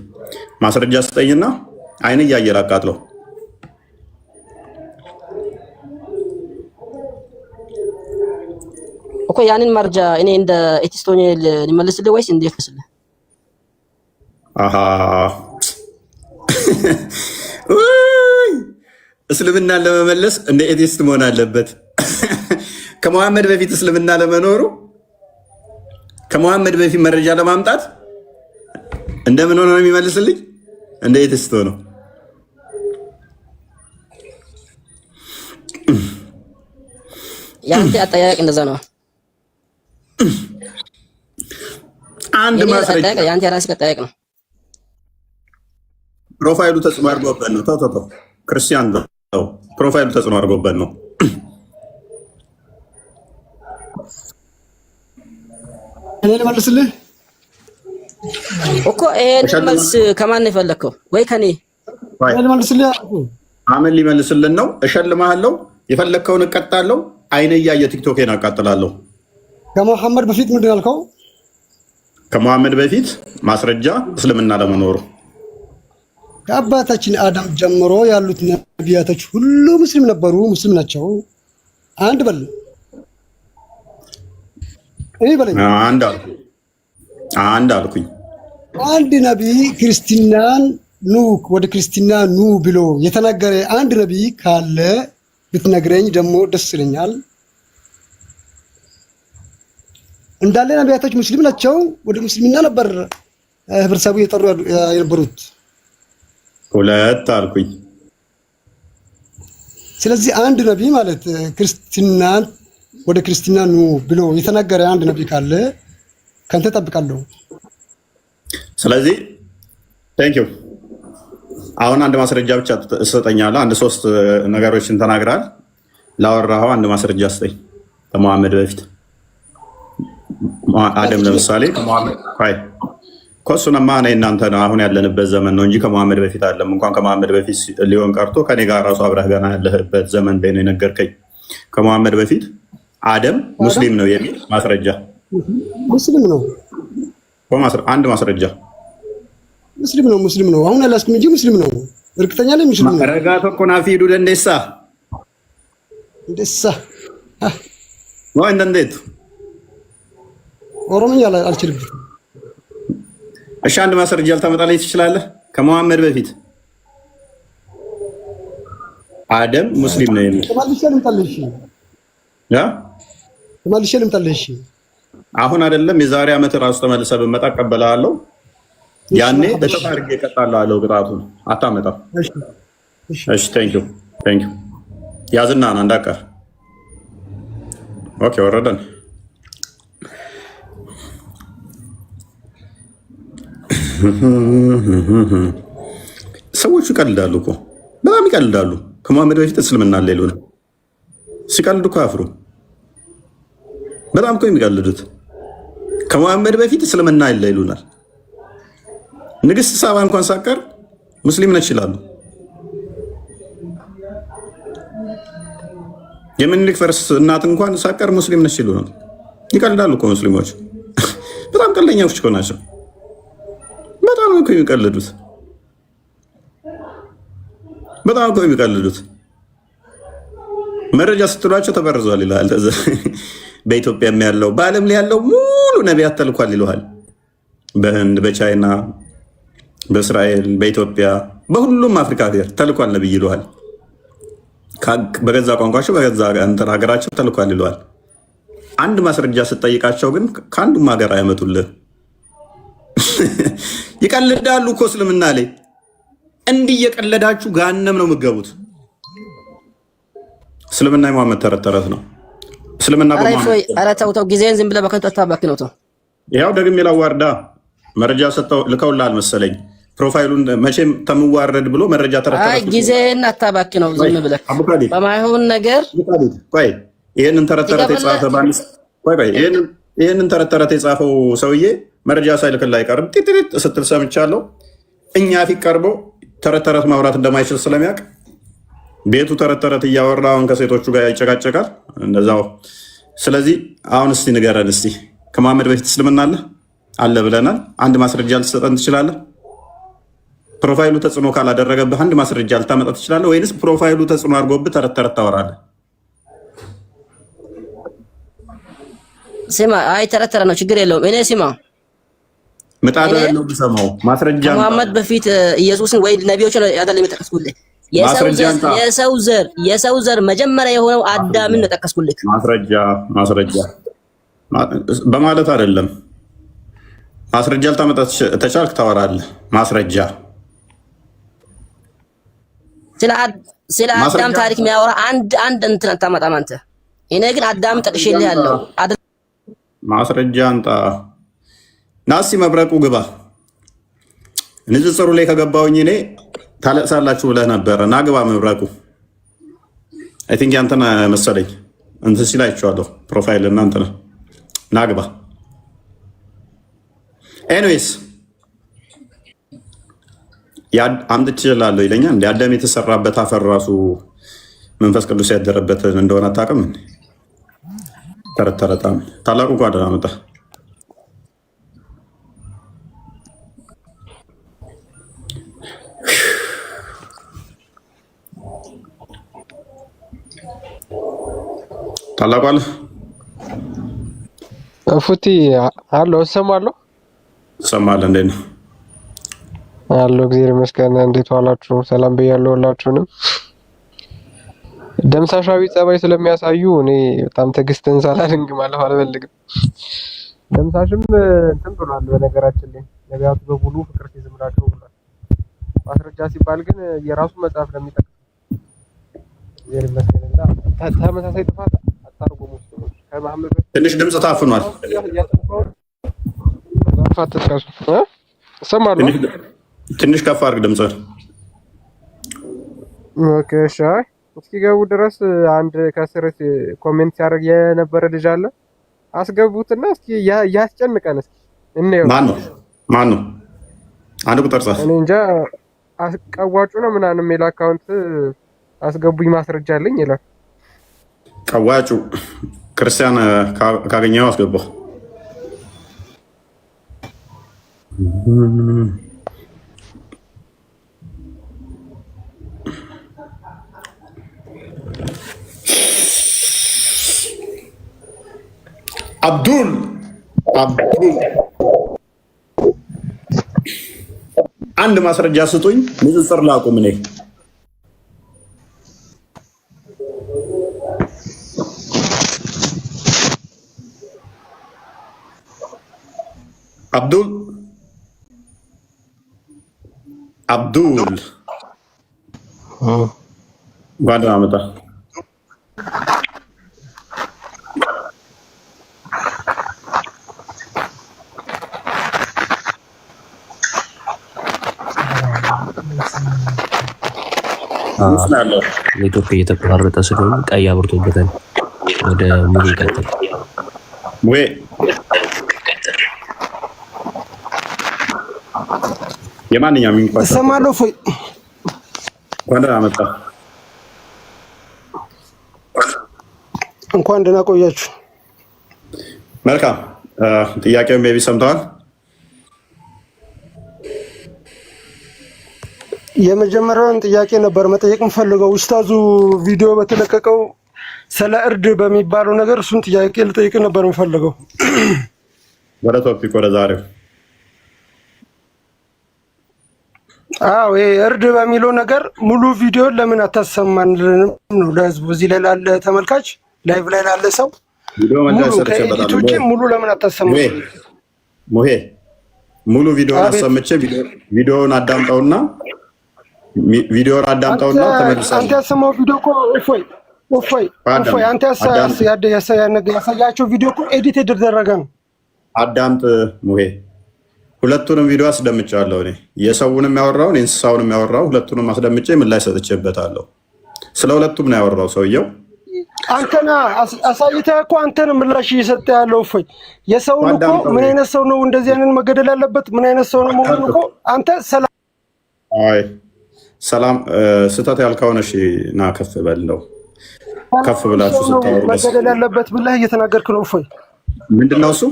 ማስረጃ ስጠይና አይንህ እያየ ላቃጥለው። እኮ ያንን መረጃ እኔ እንደ ኤቲስቶኒ ልመልስልህ ወይስ እንዴት ልስልህ? አሃ እስልምና ለመመለስ እንደ ኤቲስት መሆን አለበት። ከመሐመድ በፊት እስልምና ለመኖሩ ከመሐመድ በፊት መረጃ ለማምጣት እንደምን ሆኖ ነው የሚመልስልኝ? እንደ ኤቲስት ሆኖ። ያንተ አጠያየቅ እንደዛ ነው። አንድ ማስረጃ ያንተ የራስህ አጠያየቅ ነው። ፕሮፋይሉ ተጽዕኖ አድርጎበት ነው። ተው ክርስቲያን ነው። ፕሮፋይሉ ተጽዕኖ አድርጎበት ነው። እኔ ልመልስልህ እኮ ይሄን መልስ ከማን ነው የፈለከው? ወይ ከኔ? እኔ ልመልስልህ አመን ሊመልስልን ነው። እሸልምሃለሁ። የፈለከውን እቀጣለሁ። አይነ እያየ ቲክቶኬን አቃጥላለሁ። ከመሐመድ በፊት ምንድን ያልከው? ከመሐመድ በፊት ማስረጃ እስልምና ለመኖሩ ከአባታችን አዳም ጀምሮ ያሉት ነቢያቶች ሁሉ ሙስሊም ነበሩ፣ ሙስሊም ናቸው። አንድ በል እኔ በለኝ። አንድ አልኩኝ። አንድ ነቢይ ክርስቲናን ኑ ወደ ክርስትና ኑ ብሎ የተናገረ አንድ ነቢይ ካለ ብትነግረኝ ደግሞ ደስ ይለኛል። እንዳለ ነቢያቶች ሙስሊም ናቸው። ወደ ሙስሊምና ነበር ህብረተሰቡ የጠሩ የነበሩት። ሁለት አልኩኝ። ስለዚህ አንድ ነቢይ ማለት ክርስትናን ወደ ክርስትና ኑ ብሎ የተናገረ አንድ ነቢይ ካለ ከንተ ጠብቃለሁ። ስለዚህ ቴንኪው። አሁን አንድ ማስረጃ ብቻ ትሰጠኛለህ። አንድ 3 ነገሮችን ተናግራል። ላወራኸው አንድ ማስረጃ ስጠኝ። ከመሐመድ በፊት አደም ለምሳሌ ኮሱንማ እኔ እናንተ አሁን ያለንበት ዘመን ነው እንጂ ከመሐመድ በፊት አለም። እንኳን ከመሐመድ በፊት ሊሆን ቀርቶ ከኔ ጋር ራሱ አብረህ ገና ያለህበት ዘመን ላይ ነው የነገርከኝ። ከመሐመድ በፊት አደም ሙስሊም ነው የሚል ማስረጃ። ሙስሊም ነው አንድ ማስረጃ። ሙስሊም ነው አሁን አላስኩም እንጂ ሙስሊም ነው። እርግጠኛ ነኝ ሙስሊም ነው። ረጋ ተቆና ፊዱ ደንደሳ ወይ እንዴት ኦሮምኛ አልችልበትም። እሺ አንድ ማስረጃ ልታመጣልኝ ትችላለህ? ከመሐመድ በፊት አደም ሙስሊም ነው የሚል ተመልሼ ልምጣልሽ። አሁን አይደለም የዛሬ ዓመት ራሱ ተመልሰህ ብመጣ እቀበልሃለሁ። ያኔ በተጣ አድርጌ እቀጣልሃለሁ። ቅጣቱን አታመጣም። እሺ ቴንኪው ያዝና ነው እንዳቀር። ኦኬ ወረደን። ሰዎቹ ይቀልዳሉ እኮ በጣም ይቀልዳሉ። ከመሐመድ በፊት እስልምና አለ ይሉን ሲቀልዱ እኮ አፍሩ። በጣም እኮ የሚቀልዱት ከመሐመድ በፊት እስልምና አለ ይሉናል። ንግስት ሳባ እንኳን ሳቀር ሙስሊም ነች ይላሉ። የምኒልክ ፈርስ እናት እንኳን ሳቀር ሙስሊም ነች ይሉናል። ይቀልዳሉ እኮ ሙስሊሞች። በጣም ቀልደኛዎች እኮ ናቸው። በጣም እኮ የሚቀልዱት። መረጃ ስትሏቸው ተበርዟል ይላል። በኢትዮጵያም ያለው በዓለም ላይ ያለው ሙሉ ነቢያት ተልኳል ይለዋል። በህንድ፣ በቻይና፣ በእስራኤል፣ በኢትዮጵያ፣ በሁሉም አፍሪካ ሀገር ተልኳል ነብይ ይለዋል። በገዛ ቋንቋቸው በገዛ ሀገራቸው ተልኳል ይለዋል። አንድ ማስረጃ ስትጠይቃቸው ግን ከአንዱም ሀገር አያመጡልህ። ይቀልዳሉ እኮ እስልምና ላይ እንዲህ እየቀለዳችሁ ጋነም ነው የምትገቡት። እስልምና የሙሐመድ ተረት ተረት ነው። እስልምና ኧረ ተው ተው፣ ጊዜህን ዝም ብለህ በከንቱ አታባክነው። ተው ያው ደግሜ ላዋርዳ መረጃ ሰጥተው ልከውልሃል መሰለኝ። ፕሮፋይሉን መቼም ተምዋረድ ብሎ መረጃ ተረት ተረት። አይ ጊዜህን አታባክነው ዝም ብለህ በማይሆን ነገር። ቆይ ይሄንን ተረት ተረት የጻፈ ባንስ ቆይ ይሄንን ተረት ተረት የጻፈው ሰውዬ መረጃ ሳይልክልህ አይቀርም ጢጢጥ ስትል ሰምቻለሁ። እኛ ፊት ቀርቦ ተረት ተረት ማውራት እንደማይችል ስለሚያውቅ ቤቱ ተረት ተረት እያወራ አሁን ከሴቶቹ ጋር ያጨቃጨቃል እንደዛው። ስለዚህ አሁን እስቲ ንገረን፣ እስቲ ከመሐመድ በፊት እስልምና አለ ብለናል። አንድ ማስረጃ ልትሰጠን ትችላለህ? ፕሮፋይሉ ተጽዕኖ ካላደረገብህ አንድ ማስረጃ ልታመጣ ትችላለህ? ወይንስ ፕሮፋይሉ ተጽዕኖ አድርጎብህ ተረት ተረት ታወራለህ? ስማ፣ አይ ተረት ተረት ነው ችግር የለውም። እኔ ስማ ምጣድ ያለው ብሰማው ማስረጃ ከመሐመድ በፊት ኢየሱስን ወይ ነቢዮችን አይደለም የጠቀስኩልህ። የሰው ዘር መጀመሪያ የሆነው አዳምን ነው ጠቀስኩልህ። ማስረጃ በማለት አይደለም። ማስረጃ ልታመጣ ተቻልክ ታወራለህ። ማስረጃ ስለ አዳም ታሪክ የሚያወራ አንድ እንትን አታመጣም አንተ። እኔ ግን አዳም ጠቅሼልህ ያለው ማስረጃ አንጣ። ናሲ መብረቁ ግባ። ንጽጽሩ ላይ ከገባውኝ እኔ ታለቅሳላችሁ ብለህ ነበረ። ና ግባ መብረቁ። አይ ቲንክ ያንተን መሰለኝ እንትን ሲል አይቼዋለሁ ፕሮፋይል እና እንትን ና ግባ። ኤኒዌይስ አምጥቼ እላለሁ ይለኛል። እንደ አዳም የተሰራበት አፈር ራሱ መንፈስ ቅዱስ ያደረበት እንደሆነ አታውቅም? ተረት ተረታም ታላቁ ጓደኛ መጣ። ታላቁ አለ ፉቲ አሎ እሰማለሁ። እሰማለሁ። እንዴት ነው? አሎ እግዚአብሔር ይመስገን። እንዴት ዋላችሁ? ሰላም ብያለሁ ሁላችሁንም። ደምሳሻዊ ጸባይ ስለሚያሳዩ እኔ በጣም ትዕግስትን ሳላደንግ ማለፍ አልፈልግም። ደምሳሽም እንትን ብሏል። በነገራችን ላይ ነቢያቱ በሙሉ ፍቅር ሲዝምራቸው ብሏል። ማስረጃ ሲባል ግን የራሱ መጽሐፍ ለሚጠቅስ እግዚአብሔር ይመስገንና ተመሳሳይ ጥፋት አታርጉ። ሙስሊሞች ከመሐመድ ትንሽ ድምፅ ታፍኗል። እሰማለሁ። ትንሽ ከፍ አድርግ ድምፅህን። ኦኬ እሺ። እስኪገቡ ድረስ አንድ ከስር ኮሜንት ሲያደርግ የነበረ ልጅ አለ። አስገቡትና እስኪ ያስጨንቀን እስኪ እንየው። ማን ነው? አንድ ቁጥር ጻፍ። እኔ እንጃ ቀዋጩ ነው ምናምን የሚል አካውንት አስገቡኝ ማስረጃ አለኝ ይላል። ቀዋጩ ክርስቲያን ካገኘው አስገባው። አብዱል አንድ ማስረጃ ስጡኝ፣ ንጽጽር ላቁም። እኔ አብዱል ጓደኛ መጣ። ኔትወርክ እየተቆራረጠ ስለሆነ ቀይ አብርቶበታል። ወደ ሙሉ ይቀጥል። ወይ የማንኛውም እንኳን እሰማለሁ። ፎይ ጓደኛ መጣ። እንኳን ደህና ቆያችሁ። መልካም ጥያቄውን ቤቢ ሰምተዋል። የመጀመሪያውን ጥያቄ ነበር መጠየቅ የምፈልገው። ኡስታዙ ቪዲዮ በተለቀቀው ስለ እርድ በሚባለው ነገር እሱን ጥያቄ ልጠይቅ ነበር የምፈልገው። ወደ ቶፒክ ወደ ዛሬው። አዎ ይሄ እርድ በሚለው ነገር ሙሉ ቪዲዮ ለምን አታሰማንልንም ነው ለህዝቡ፣ እዚህ ላይ ላለ ተመልካች፣ ላይቭ ላይ ላለ ሰው ሙሉ ለምን አታሰማን? ሙሄ ሙሉ ቪዲዮውን አሰምቼ ቪዲዮውን አዳምጠውና ተመልሰን አንተ ያሰማው ቪዲዮ እኮ እፎይ አንተ ያሳያቸው ቪዲዮ እኮ ኤዲት የተደረገ ነው። አዳምጥ ሙሄ፣ ሁለቱንም ቪዲዮ አስደምጫለሁ። እኔ የሰውንም ያወራውን የእንስሳውንም ያወራው ሁለቱንም አስደምጬ ምላሽ ሰጥቼበታለሁ። ስለ ሁለቱም ነው ያወራው ሰውየው። አንተና አሳይተህ እኮ አንተን ምላሽ እየሰጠ ያለው እፎይ። የሰውን እኮ ምን አይነት ሰው ነው እንደዚህ አይነት መገደል ያለበት ምን አይነት ሰው ነው መሆኑ እኮ አንተ ሰላም ስህተት ያልከውን እሺ ና ከፍ በለው። ከፍ ብላችሁ ስታወሩ መገደል ያለበት ብለህ እየተናገርክ ነው እፎይ። ምንድነው እሱ?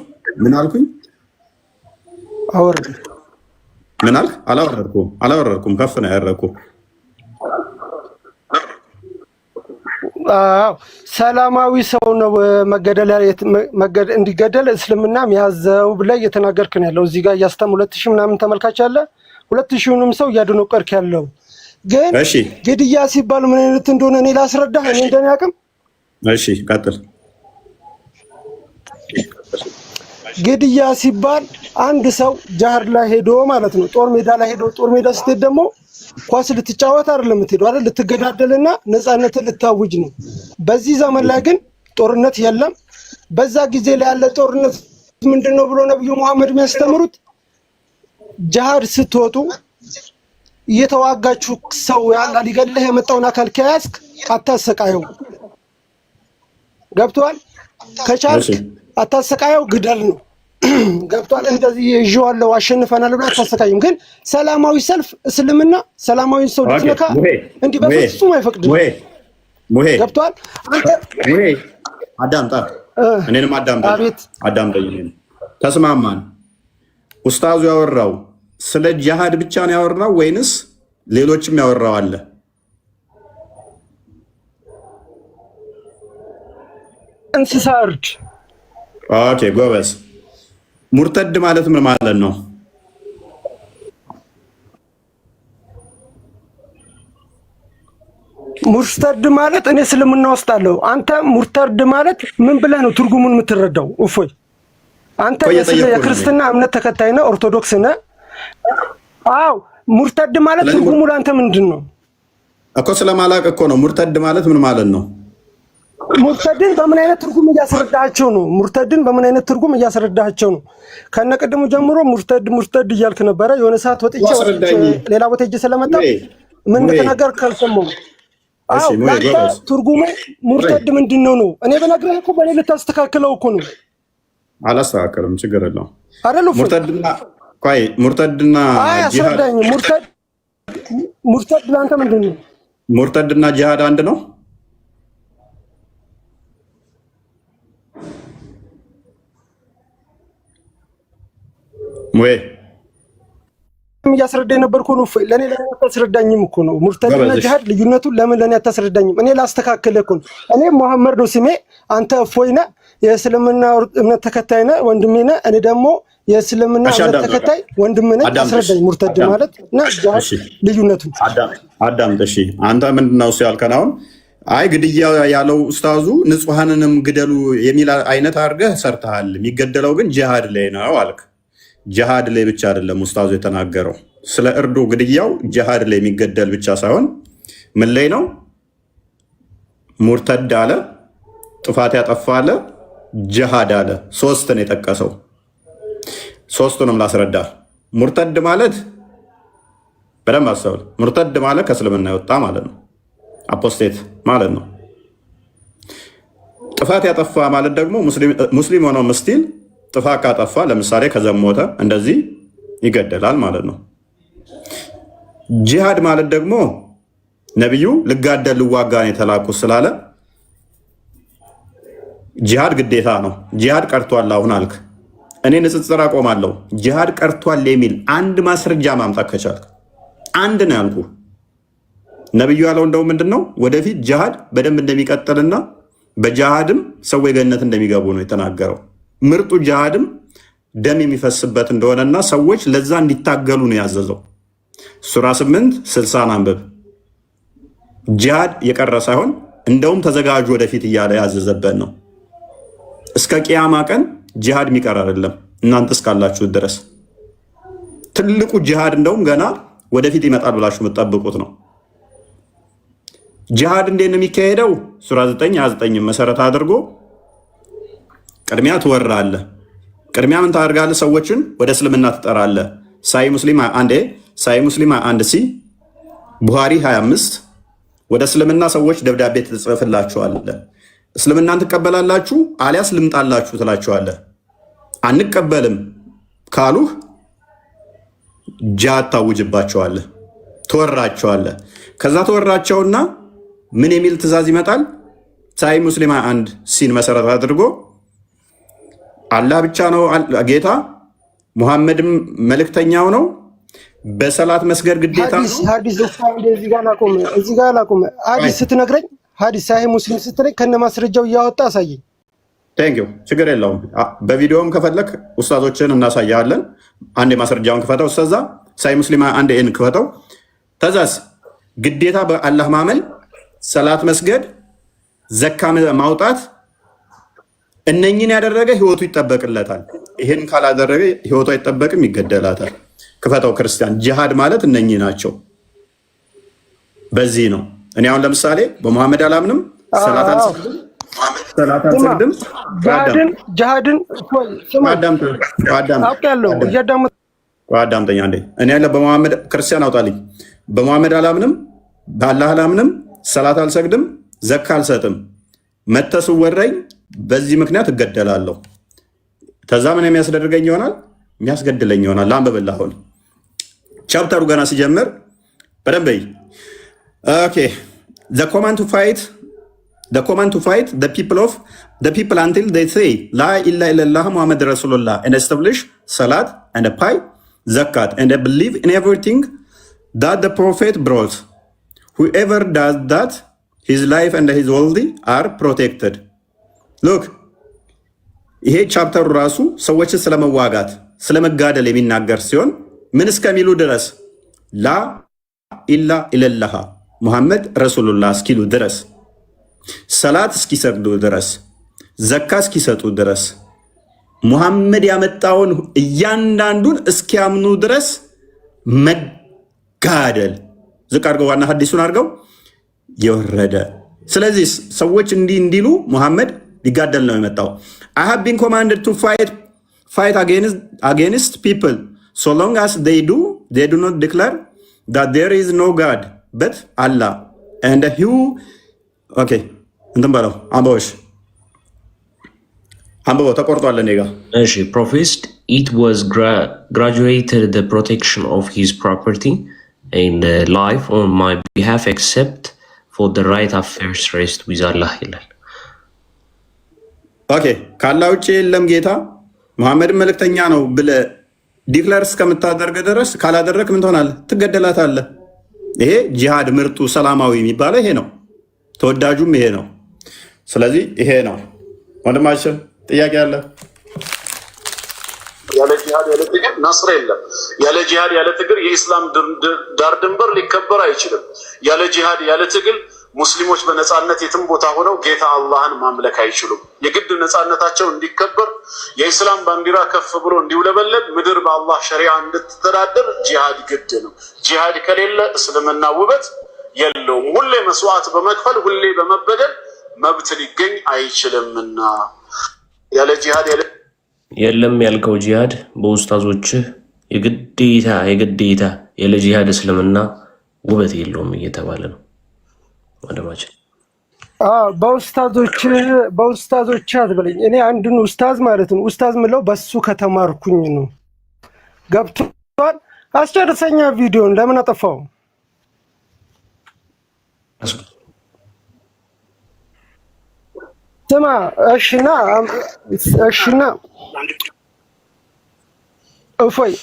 ምን አልኩኝ? አወርድ። ምን አልክ? አላወረድኩም። ከፍ ነው ያደረኩ። ሰላማዊ ሰው ነው መገደል እንዲገደል እስልምና የሚያዘው ብለህ እየተናገርክ ነው ያለው። እዚህ ጋር እያስተም 2000 ምናምን ተመልካች አለ። 2000ንም ሰው እያደነቀርክ ያለው ግን ግድያ ሲባል ምን አይነት እንደሆነ እኔ ላስረዳህ። እኔ እንደኔ አቅም እሺ ቀጥል። ግድያ ሲባል አንድ ሰው ጃህር ላይ ሄዶ ማለት ነው፣ ጦር ሜዳ ላይ ሄዶ፣ ጦር ሜዳ ስትሄድ ደግሞ ኳስ ልትጫወት አይደለም የምትሄደው አይደል? ልትገዳደልና ነፃነትን ልታውጅ ነው። በዚህ ዘመን ላይ ግን ጦርነት የለም። በዛ ጊዜ ላይ ያለ ጦርነት ምንድነው ብሎ ነብዩ መሐመድ የሚያስተምሩት ጃሃድ ስትወጡ እየተዋጋችሁ ሰው ያላ ሊገልህ የመጣውን አካል ከያዝክ አታሰቃየው። ገብቷል? ከቻልክ አታሰቃየው፣ ግደል ነው። ገብቷል? እንደዚህ ይዤዋለሁ አሸንፈናል ብለህ አታሰቃይም። ግን ሰላማዊ ሰልፍ እስልምና ሰላማዊ ሰው ልትነካ እንዲህ በፍጹም አይፈቅድም። ገብቷል? ሙሄ አዳምጣ፣ እኔንም አዳምጠኝ። ተስማማን? ኡስታዙ ያወራው ስለ ጂሃድ ብቻ ነው ያወራው ወይንስ ሌሎችም ያወራው አለ? እንስሳ እርድ። ኦኬ ጎበዝ። ሙርተድ ማለት ምን ማለት ነው? ሙርተድ ማለት እኔ እስልምና ውስጥ አለው። አንተ ሙርተድ ማለት ምን ብለህ ነው ትርጉሙን የምትረዳው? እፎይ አንተ የክርስትና እምነት ተከታይ ነህ፣ ኦርቶዶክስ ነህ። አዎ ሙርተድ ማለት ትርጉሙ ለአንተ ምንድን ነው እኮ? ስለማላቅ እኮ ነው። ሙርተድ ማለት ምን ማለት ነው? ሙርተድን በምን አይነት ትርጉም እያስረዳቸው ነው? ሙርተድን በምን አይነት ትርጉም እያስረዳቸው ነው? ከነቀድሙ ጀምሮ ሙርተድ እያልክ ነበረ። የሆነ ሰዓት ወጥቼ ሌላ ቦታ ሄጄ ስለመጣ ምን እንደተናገር ካልሰማሁ። አዎ ለአንተ ትርጉሙ ሙርተድ ምንድን ነው ነው? እኔ በነገርህ እኮ በእኔ ልታስተካክለው እኮ ነው። አላስተካከልም፣ ችግር የለውም። አይደል? ሙርተድና አስረዳኝ። ሙርተድ ለአንተ ምንድን ነው? ሙርተድና ጂሃድ አንድ ነው? ወይ እያስረዳኝ ነበር እኮ ነው። ለኔ አታስረዳኝም እኮ ነው። ሙርተድና ጂሃድ ልዩነቱን ለምን ለኔ አታስረዳኝም? እኔ ላስተካክልህ እኮ ነው። እኔ መሐመድ ነው ስሜ፣ አንተ እፎይ ነህ፣ የእስልምና እምነት ተከታይ ነህ፣ ወንድሜ ነህ። እኔ ደግሞ የእስልምና እምነት ተከታይ ወንድሜ ነህ። አስረዳኝ ሙርተድ ማለት እና ጂሃድ ልዩነቱን አዳምጥ። እሺ አንተ ምንድነው እሱ ያልከን? አሁን አይ ግድያ ያለው ኡስታዙ ንጹሃንንም ግደሉ የሚል አይነት አድርገህ ሰርተሃል። የሚገደለው ግን ጂሃድ ላይ ነው አልክ። ጂሃድ ላይ ብቻ አይደለም ኡስታዙ የተናገረው። ስለ እርዱ ግድያው ጂሃድ ላይ የሚገደል ብቻ ሳይሆን ምን ላይ ነው? ሙርተድ አለ፣ ጥፋት ያጠፋ አለ፣ ጂሃድ አለ። ሶስት ነው የጠቀሰው። ሶስቱንም ላስረዳ። ሙርተድ ማለት በደንብ አስተውል። ሙርተድ ማለት ከእስልምና የወጣ ማለት ነው። አፖስቴት ማለት ነው። ጥፋት ያጠፋ ማለት ደግሞ ሙስሊም ሆነው ምስቲል ጥፋት ካጠፋ ለምሳሌ ከዘሞተ እንደዚህ ይገደላል ማለት ነው። ጂሃድ ማለት ደግሞ ነቢዩ ልጋደል ልዋጋ ነው የተላኩት ስላለ ጂሃድ ግዴታ ነው። ጂሃድ ቀርቷል አሁን አልክ። እኔ ንጽጽር አቆማለሁ። ጂሃድ ቀርቷል የሚል አንድ ማስረጃ ማምጣት ከቻልክ አንድ ነው ያልኩ። ነቢዩ ያለው እንደው ምንድን ነው ወደፊት ጂሃድ በደንብ እንደሚቀጥልና በጂሃድም ሰዎች ገነት እንደሚገቡ ነው የተናገረው። ምርጡ ጂሃድም ደም የሚፈስበት እንደሆነና ሰዎች ለዛ እንዲታገሉ ነው ያዘዘው። ሱራ 8:60 አንብብ። ጂሃድ የቀረ ሳይሆን እንደውም ተዘጋጁ ወደፊት እያለ ያዘዘበት ነው። እስከ ቂያማ ቀን ጂሃድ የሚቀር አይደለም። እናንተ እስካላችሁ ድረስ ትልቁ ጂሃድ እንደውም ገና ወደፊት ይመጣል ብላችሁ የምትጠብቁት ነው። ጂሃድ እንዴት ነው የሚካሄደው? ሱራ 9:29 መሰረት አድርጎ ቅድሚያ ትወራለህ። ቅድሚያ ምን ታደርጋለህ? ሰዎችን ወደ እስልምና ትጠራለህ። ሳይ ሙስሊም 1 ሲ ቡሃሪ 25 ወደ እስልምና ሰዎች ደብዳቤ ትጽፍላችኋለህ። እስልምናን ትቀበላላችሁ አሊያስ ልምጣላችሁ ትላችኋለህ። አንቀበልም ካሉህ ጂሃድ ታውጅባቸዋለህ፣ ትወራቸዋለህ። ከዛ ተወራቸውና ምን የሚል ትእዛዝ ይመጣል? ሳይ ሙስሊም 1 ሲን መሰረት አድርጎ አላህ ብቻ ነው ጌታ፣ ሙሐመድም መልእክተኛው ነው፣ በሰላት መስገድ ግዴታ ነው። ሐዲስ እዚህ ጋር ላቁም። ሐዲስ ስትነግረኝ ሐዲስ ሳይ ሙስሊም ስትለኝ ከነ ማስረጃው እያወጣ አሳየኝ። ቴንኪው፣ ችግር የለውም። በቪዲዮም ከፈለክ ኡስታዞችን እናሳያለን። አንድ የማስረጃውን ክፈተው። እስተዛ ሳይ ሙስሊም 1 ክፈተው። ተዛስ ግዴታ በአላህ ማመን፣ ሰላት መስገድ፣ ዘካ ማውጣት፣ እነኝን ያደረገ ህይወቱ ይጠበቅለታል። ይሄን ካላደረገ ህይወቱ አይጠበቅም፣ ይገደላታል። ክፈተው ክርስቲያን። ጂሃድ ማለት እነኚህ ናቸው። በዚህ ነው እኔ አሁን ለምሳሌ በመሐመድ አላምንም፣ ሰላት አልሰግድም። አዳምጠኛ እንዴ እኔ ያለ በመሐመድ ክርስቲያን አውጣልኝ። በመሐመድ አላምንም፣ በአላህ አላምንም፣ ሰላት አልሰግድም፣ ዘካ አልሰጥም። መተስወረኝ በዚህ ምክንያት እገደላለሁ። ከዛ ምን የሚያስደርገኝ ይሆናል? የሚያስገድለኝ ይሆናል። ላንብብልህ። አሁን ቻፕተሩ ገና ሲጀምር በደንብ ኦኬ the command to fight the people until they say la ilaha illallah muhammad rasulullah and establish salat and pay zakat and believe in everything that the prophet brought. Whoever does that, his life and his world are protected. Look, ይሄ ቻፕተሩ ራሱ ሰዎችን ስለመዋጋት ስለመጋደል የሚናገር ሲሆን ምን እስከሚሉ ድረስ ላ ኢላ ኢለላህ ሙሐመድ ረሱሉላህ እስኪሉ ድረስ፣ ሰላት እስኪሰግዱ ድረስ፣ ዘካ እስኪሰጡ ድረስ፣ ሙሐመድ ያመጣውን እያንዳንዱን እስኪያምኑ ድረስ መጋደል። ዝቅ አድርገው ዋና ሐዲሱን አድርገው የወረደ። ስለዚህ ሰዎች እንዲህ እንዲሉ ሙሐመድ ሊጋደል ነው የመጣው። I have been commanded to fight against people so long as they do not declare that there is no God but Allah and who okay እንትን በለው አንበው ተቆርጧል። እኔ ጋር እሺ professed it was graduated the protection of his property and life on my behalf except for the right of first rest with Allah ይላል። ኦኬ ካላህ ውጭ የለም ጌታ መሐመድ መልእክተኛ ነው ብለህ ዲክላር እስከምታደርግ ድረስ ካላደረክ ምን ትሆናለህ? ትገደላታለህ። ይሄ ጂሃድ ምርጡ ሰላማዊ የሚባለው ይሄ ነው። ተወዳጁም ይሄ ነው። ስለዚህ ይሄ ነው። ወንድማችን ጥያቄ አለ? ያለ ጂሃድ ያለ ትግል ነስር የለም። ያለ ጂሃድ ያለ ትግል የኢስላም ዳር ድንበር ሊከበር አይችልም። ያለ ጂሃድ ያለ ትግል ሙስሊሞች በነፃነት የትም ቦታ ሆነው ጌታ አላህን ማምለክ አይችሉም። የግድ ነፃነታቸው እንዲከበር የኢስላም ባንዲራ ከፍ ብሎ እንዲውለበለብ ምድር በአላህ ሸሪዓ እንድትተዳደር ጂሃድ ግድ ነው። ጂሃድ ከሌለ እስልምና ውበት የለውም። ሁሌ መስዋዕት በመክፈል ሁሌ በመበደል መብት ሊገኝ አይችልምና ያለ ጂሃድ የለም ያልከው ጂሃድ በኡስታዞችህ የግዴታ ያለ ጂሃድ እስልምና ውበት የለውም እየተባለ ነው። ወደማችን በኡስታዞች አትበለኝ። እኔ አንድን ኡስታዝ ማለት ነው ኡስታዝ ምለው በሱ ከተማርኩኝ ነው። ገብቷል? አስጨርሰኛ ቪዲዮን ለምን አጠፋው? ስማ እሺና እፎይ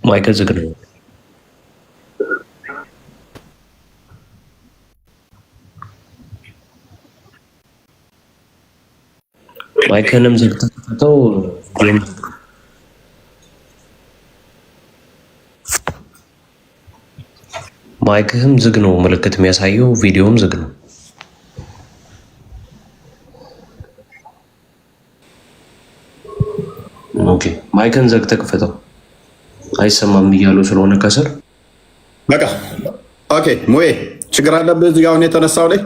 ማይክ ዝግ ነው። ማይክንም ዝግ ተከፈተው ጌም ማይክህም ዝግ ነው ምልክት የሚያሳየው ቪዲዮም ዝግ ነው። ኦኬ ማይክን ዘግ ተከፈተው አይሰማም እያሉ ስለሆነ ከስር በቃ ኦኬ። ሙዬ ችግር አለብህ እዚህ ጋር አሁን የተነሳው ላይ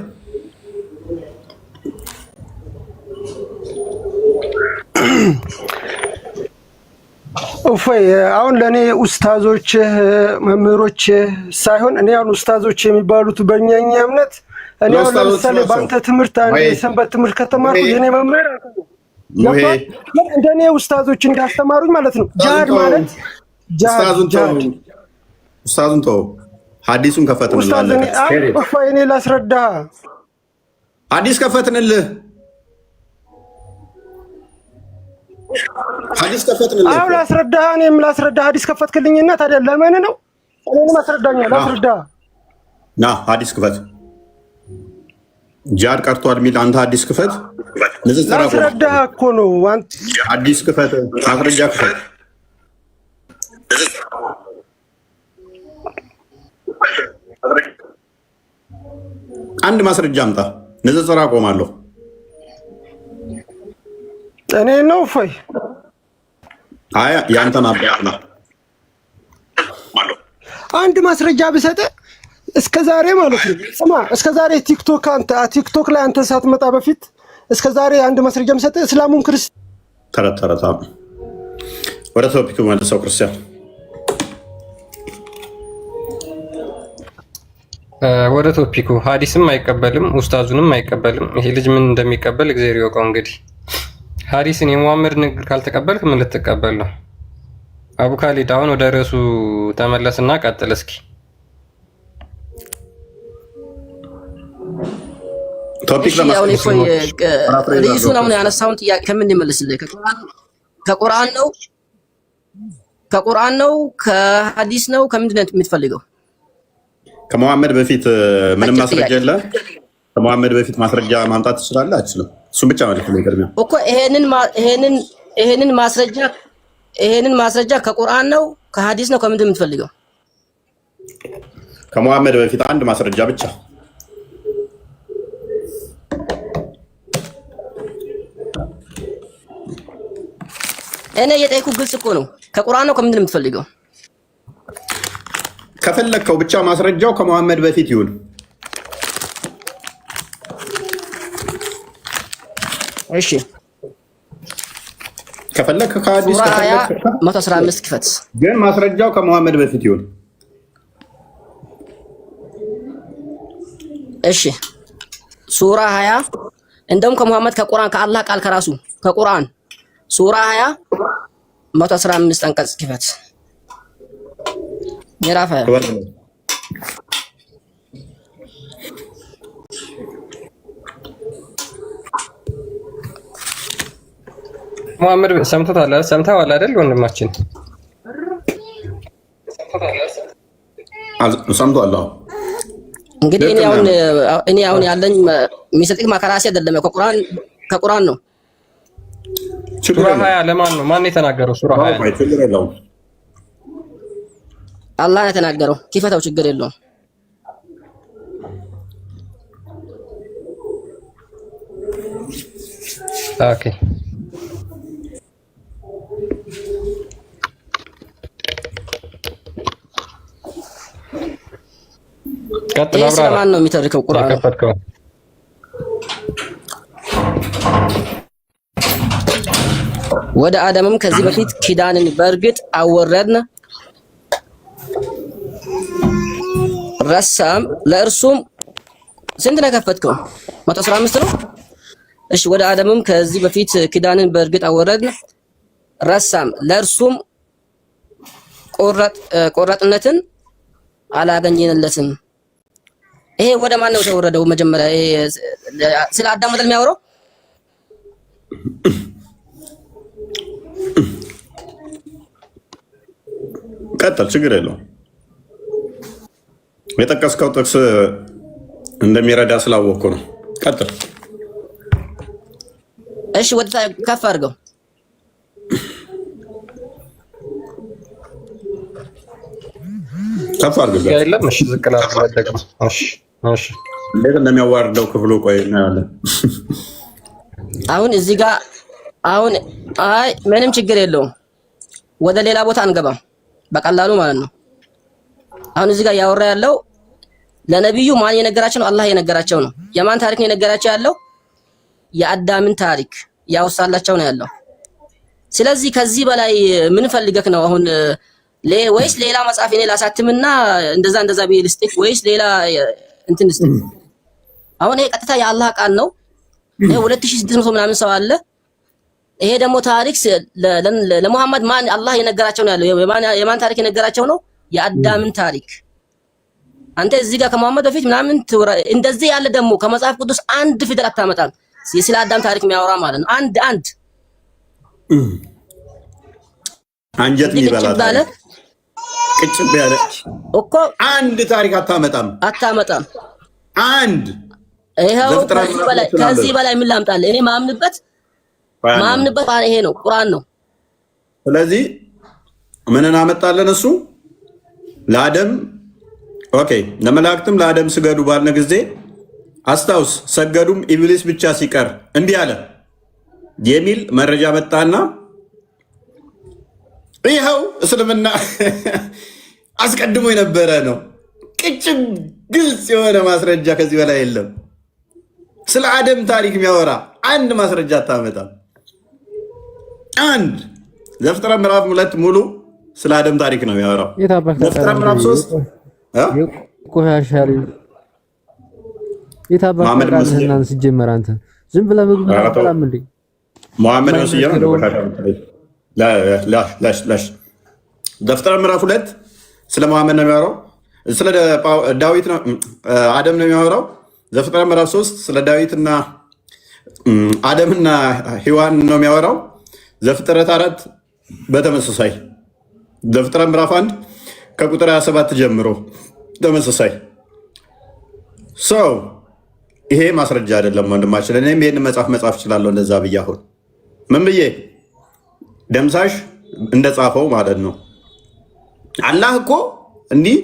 እፎይ አሁን ለኔ ኡስታዞች መምህሮች ሳይሆን እኔ አሁን ኡስታዞች የሚባሉት በእኛ እምነት እኔ አሁን ለምሳሌ በአንተ ትምህርት አንድ የሰንበት ትምህርት ከተማርኩ የኔ መምህር እንደኔ ኡስታዞች እንዳስተማሩኝ ማለት ነው። ጃሃድ ማለት ኡስታዙን ተው፣ ሐዲሱን ከፈትንልህ። እፎይ እኔ ላስረዳ፣ ሐዲስ ከፈትንልህ፣ ሐዲስ ከፈትንልህ። አሁን ላስረዳ፣ እኔም ላስረዳ። ሐዲስ ከፈትክልኝና ታዲያ ለምን ነው እኔንም አስረዳኛ? ላስረዳ ና ሐዲስ ክፈት። ጃሃድ ቀርቷል የሚል አንተ ሐዲስ ክፈት። ንጽጽር ላስረዳ እኮ ነው። ሐዲስ ክፈት፣ ማስረጃ ክፈት። አንድ ማስረጃ አምጣ። ንጽጽር አቆማለሁ። እኔ ነው እፎይ አያ ያንተን አባትና አንድ ማስረጃ ብሰጥ እስከ ዛሬ ማለት ነው። ስማ እስከ ዛሬ ቲክቶክ ላይ አንተ ሳትመጣ በፊት እስከ ዛሬ አንድ ማስረጃ ብሰጥ እስላሙን ተረታ ወደ ቶፒኩ መልሰው ክርስቲያን ወደ ቶፒኩ ሐዲስም አይቀበልም ኡስታዙንም አይቀበልም። ይሄ ልጅ ምን እንደሚቀበል እግዚአብሔር ይወቀው። እንግዲህ ሐዲስን የሙሐመድ ንግግር ካልተቀበልክ ምን ልትቀበል ነው? አቡ ካሊድ አሁን ወደ ርዕሱ ተመለስና ቀጥል እስኪ። ቶፒክ ርዕሱን አሁን ያነሳውን ጥያቄ ከምን ይመልስልህ? ከቁርአን ነው ከሐዲስ ነው ከምንድን ነው የምትፈልገው? ከመሐመድ በፊት ምንም ማስረጃ የለ። ከመሐመድ በፊት ማስረጃ ማምጣት ትችላለህ? አትችልም? እሱም ብቻ ማለት ነው ይገርም እኮ ይሄንን ማስረጃ ከቁርአን ነው ከሐዲስ ነው ከምንድን ነው የምትፈልገው? ከመሐመድ በፊት አንድ ማስረጃ ብቻ። እኔ የጠየኩህ ግልጽ እኮ ነው። ከቁርአን ነው ከምንድን ነው የምትፈልገው? ከፈለከው ብቻ ማስረጃው ከመሐመድ በፊት ይሁን። እሺ ከፈለክ ከሐዲስ ከፈለክ 115 ክፈት፣ ግን ማስረጃው ከመሐመድ በፊት ይሁን። እሺ ሱራ 20 እንደውም ከመሐመድ ከቁርአን ከአላህ ቃል ከራሱ ከቁርአን ሱራ 20 115 አንቀጽ ክፈት። ምዕራፍ ሙሐመድ ሰምተዋል አይደል ወንድማችን? ሰምቷል። እንግዲህ እኔ አሁን ያለኝ የሚሰጥህ ማከራሲ አይደለም፣ ከቁርአን ነው። ሱራ 20 ለማን ነው? ማን የተናገረው? ሱራ 20 አላህ የተናገረው። ክፈተው፣ ችግር የለውም። ኦኬ ቀጥል። አብራ ስለማን ነው የሚተርከው? ቁርአን ወደ አደምም ከዚህ በፊት ኪዳንን በእርግጥ አወረድን፣ ረሳም ለእርሱም ስንት ነው የከፈትከው? 115 ነው። እሺ ወደ አደምም ከዚህ በፊት ኪዳንን በእርግጥ አወረድን፣ ረሳም ለእርሱም ቆራጥነትን አላገኘንለትም። ይሄ ወደ ማን ነው የተወረደው? መጀመሪያ ስለ አዳም አይደል የሚያወራው? ቀጥል፣ ችግር የለውም። የጠቀስከው ጥቅስ እንደሚረዳ ስላወቅኩ ነው። ቀጥል። እሺ ወደ ከፍ አድርገው። ከፍ አድርገው። የለም እሺ፣ ዝቅ ላድርግ። እሺ እንዴት እንደሚያዋርደው ክፍሉ ቆይ እናያለን። አሁን እዚህ ጋር አሁን አይ ምንም ችግር የለውም። ወደ ሌላ ቦታ አንገባም፣ በቀላሉ ማለት ነው። አሁን እዚህ ጋር ያወራ ያለው ለነብዩ ማን የነገራቸው ነው? አላህ የነገራቸው ነው። የማን ታሪክ ነው የነገራቸው ያለው? የአዳምን ታሪክ ያወሳላቸው ነው ያለው። ስለዚህ ከዚህ በላይ ምን ፈልገክ ነው አሁን? ወይስ ሌላ መጽሐፍ እኔ ላሳትምና እንደዛ ቢል ስቲክ ወይስ ሌላ እንትን ስቲክ? አሁን ይሄ ቀጥታ የአላህ ቃል ነው። ይሄ 2600 ምናምን ሰው አለ። ይሄ ደግሞ ታሪክ ለሙሐመድ ማን አላህ የነገራቸው ነው ያለው። የማን ታሪክ የነገራቸው ነው? የአዳምን ታሪክ። አንተ እዚህ ጋር ከሙሐመድ በፊት ምናምን እንደዚህ ያለ ደግሞ ከመጽሐፍ ቅዱስ አንድ ፊደል አታመጣም። ስለ አዳም ታሪክ የሚያወራ ማለት ነው። አንድ አንጀት ይበላል ቅጭብ ያለ እኮ አንድ ታሪክ አታመጣም። አንድ ይሄው ከዚህ በላይ ምን ላምጣልህ? እኔ ማምንበት ይሄ ነው፣ ቁርአን ነው። ስለዚህ ምንን አመጣለን? እሱ ለአደም ኦኬ፣ ለመላእክትም ለአደም ስገዱ ባልነ ጊዜ አስታውስ፣ ሰገዱም ኢብሊስ ብቻ ሲቀር እንዲህ አለ የሚል መረጃ መጣና ይኸው እስልምና አስቀድሞ የነበረ ነው። ቅጭም ግልጽ የሆነ ማስረጃ ከዚህ በላይ የለም። ስለ አደም ታሪክ የሚያወራ አንድ ማስረጃ አታመጣም። አንድ ዘፍጥረት ምዕራፍ 2 ሙሉ ስለ አደም ታሪክ ነው የሚያወራው። ዘፍጥረት ምዕራፍ 3 ቆሻሻል የታባከ ቃልህናን ሲጀመር አንተ ዝም ብለህ ምግብ አትበላም እንዴ? መሐመድ ነው ሲጀመር ላሽ ዘፍጥረት ምዕራፍ 2 ስለ መሐመድ ነው የሚያወራው። ስለ ዳዊት ነው አደም ነው የሚያወራው። ዘፍጥረት ምዕራፍ 3 ስለ ዳዊትና አደምና ሔዋን ነው የሚያወራው። ዘፍጥረት 4 በተመሳሳይ ዘፍጥረት ምዕራፍ 1 ከቁጥር 27 ጀምሮ ተመሳሳይ ሰው ይሄ ማስረጃ አይደለም ወንድማችን። እኔም ይሄን መጽሐፍ እችላለሁ እንደዛ ብዬ አሁን ምን ብዬ ደምሳሽ እንደጻፈው ማለት ነው። አላህ እኮ እንዲህ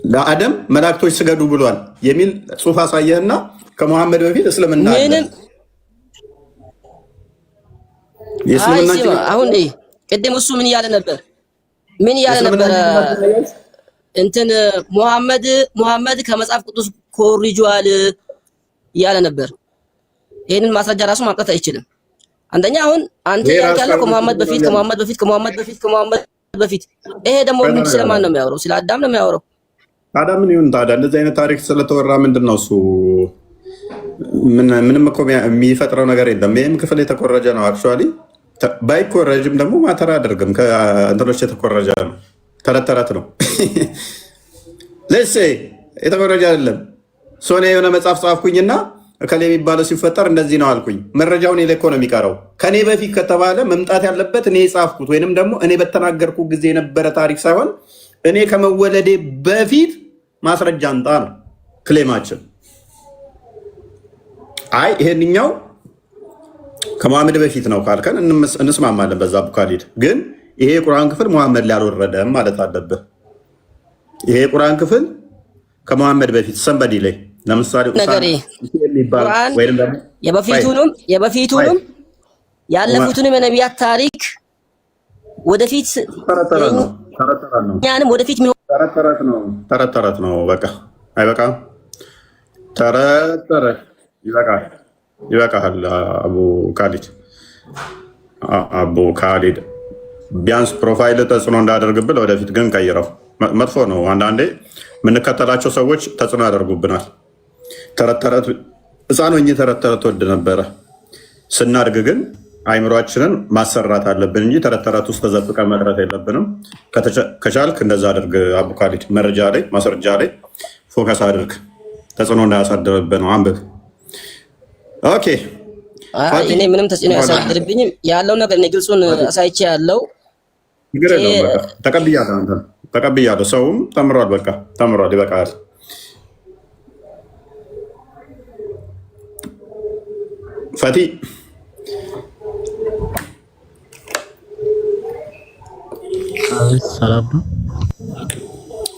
ለአደም መላእክቶች ስገዱ ብሏል የሚል ጽሑፍ አሳየህና ከመሐመድ በፊት እስልምና አለ። አሁን ቅድም እሱ ምን እያለ ነበር? እንትን ሙሐመድ ከመጽሐፍ ቅዱስ ኮርጇል እያለ ነበር። ይህንን ማስረጃ ራሱ ማምጣት አይችልም። አንደኛ አሁን አንተ ያልከው ከመሐመድ በፊት ይሄ ደግሞ ምን ስለማን ነው የሚያወራው? ስለ አዳም ነው የሚያወራው። አዳምን ይሁን ታዲያ እንደዚህ አይነት ታሪክ ስለተወራ ምንድን ነው እሱ? ምንም እኮ የሚፈጥረው ነገር የለም። ይህም ክፍል የተኮረጀ ነው። አክቹዋሊ ባይኮረጅም ደግሞ ማተር አያደርግም። ከእንትኖች የተኮረጀ ነው። ተረት ነው። ለሴ የተኮረጀ አይደለም። ሶኔ የሆነ መጽሐፍ ጻፍኩኝና እከሌ የሚባለው ሲፈጠር እንደዚህ ነው አልኩኝ። መረጃው እኔ ላይ እኮ ነው የሚቀረው። ከኔ በፊት ከተባለ መምጣት ያለበት እኔ የጻፍኩት ወይንም ደግሞ እኔ በተናገርኩ ጊዜ የነበረ ታሪክ ሳይሆን እኔ ከመወለዴ በፊት ማስረጃ አንጣ ነው ክሌማችን። አይ ይሄንኛው ከመሐመድ በፊት ነው ካልከን እንስማማለን በዛ ቡካሊድ። ግን ይሄ የቁርአን ክፍል መሐመድ ላይ አልወረደም ማለት አለብህ። ይሄ የቁርአን ክፍል ከመሐመድ በፊት ሰንበዲ ላይ ለምሳሌ የበፊቱንም ያለፉትንም የነቢያት ታሪክ ወደፊት ያንም ወደፊት ተረት ነው። በቃ አይበቃም? ተረት ይበቃል። አቡ ካሊድ ቢያንስ ፕሮፋይል ተጽዕኖ እንዳደርግብል ወደፊት ግን ቀይረው። መጥፎ ነው። አንዳንዴ የምንከተላቸው ሰዎች ተጽዕኖ ያደርጉብናል። ተረት ሕፃን ሆኜ ተረት ወድ ነበረ። ስናድግ ግን አይምሯችንን ማሰራት አለብን እንጂ ተረት ውስጥ ተዘፍቀን መቅረት የለብንም። ከቻልክ እንደዛ አድርግ። አቡ ካሊድ መረጃ ላይ ማስረጃ ላይ ፎከስ አድርግ። ተጽዕኖ እንዳያሳድርብህ ነው። አንብብ። ኦኬ። እኔ ምንም ተጽዕኖ ያሳድርብኝም ያለው ነገር እኔ ግልጹን አሳይቼ ያለው ችግር የለውም። በቃ ተቀብያለሁ። አንተ ተቀብያለሁ። ሰውም ተምሯል። በቃ ተምሯል። ይበቃል። ፈቲ ሰላም ነው።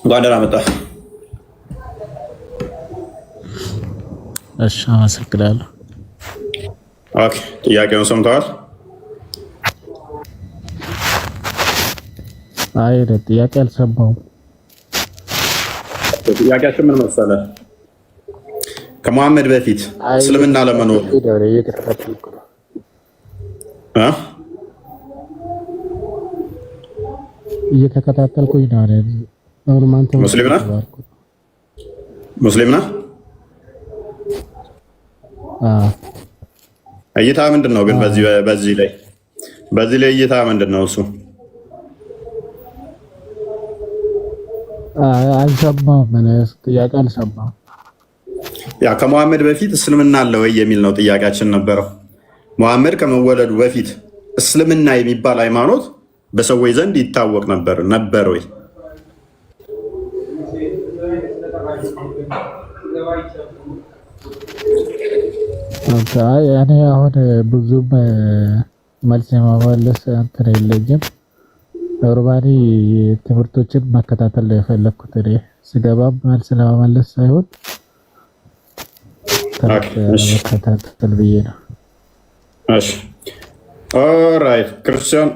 እንኳን ደህና መጣህ። እሺ አመሰግናለሁ። ኦኬ ጥያቄውን ሰምተዋል? አይ ጥያቄ አልሰማሁም። ጥያቄያችን ምን መሰለህ? ከመሐመድ በፊት እስልምና ለመኖር እየተከታተልኩኝ ነው አይደል? አሁን አንተ ሙስሊም ነህ? እይታ ምንድን ነው ግን በዚህ ላይ እይታ ምንድን ነው? እሱ አልሰማሁም። ጥያቄ አልሰማሁም። ያ ከመሐመድ በፊት እስልምና አለ ወይ የሚል ነው ጥያቄያችን ነበረው። መሐመድ ከመወለዱ በፊት እስልምና የሚባል ሃይማኖት በሰዎች ዘንድ ይታወቅ ነበር ወይ? እኔ አሁን ብዙም መልስ የማመለስ እንትን የለኝም። ኖርማሊ ትምህርቶችን መከታተል ነው የፈለግኩት። እኔ ስገባም መልስ ለማመለስ ሳይሆን መከታተል ብዬ ነው። ኦራይት ክርስቲያን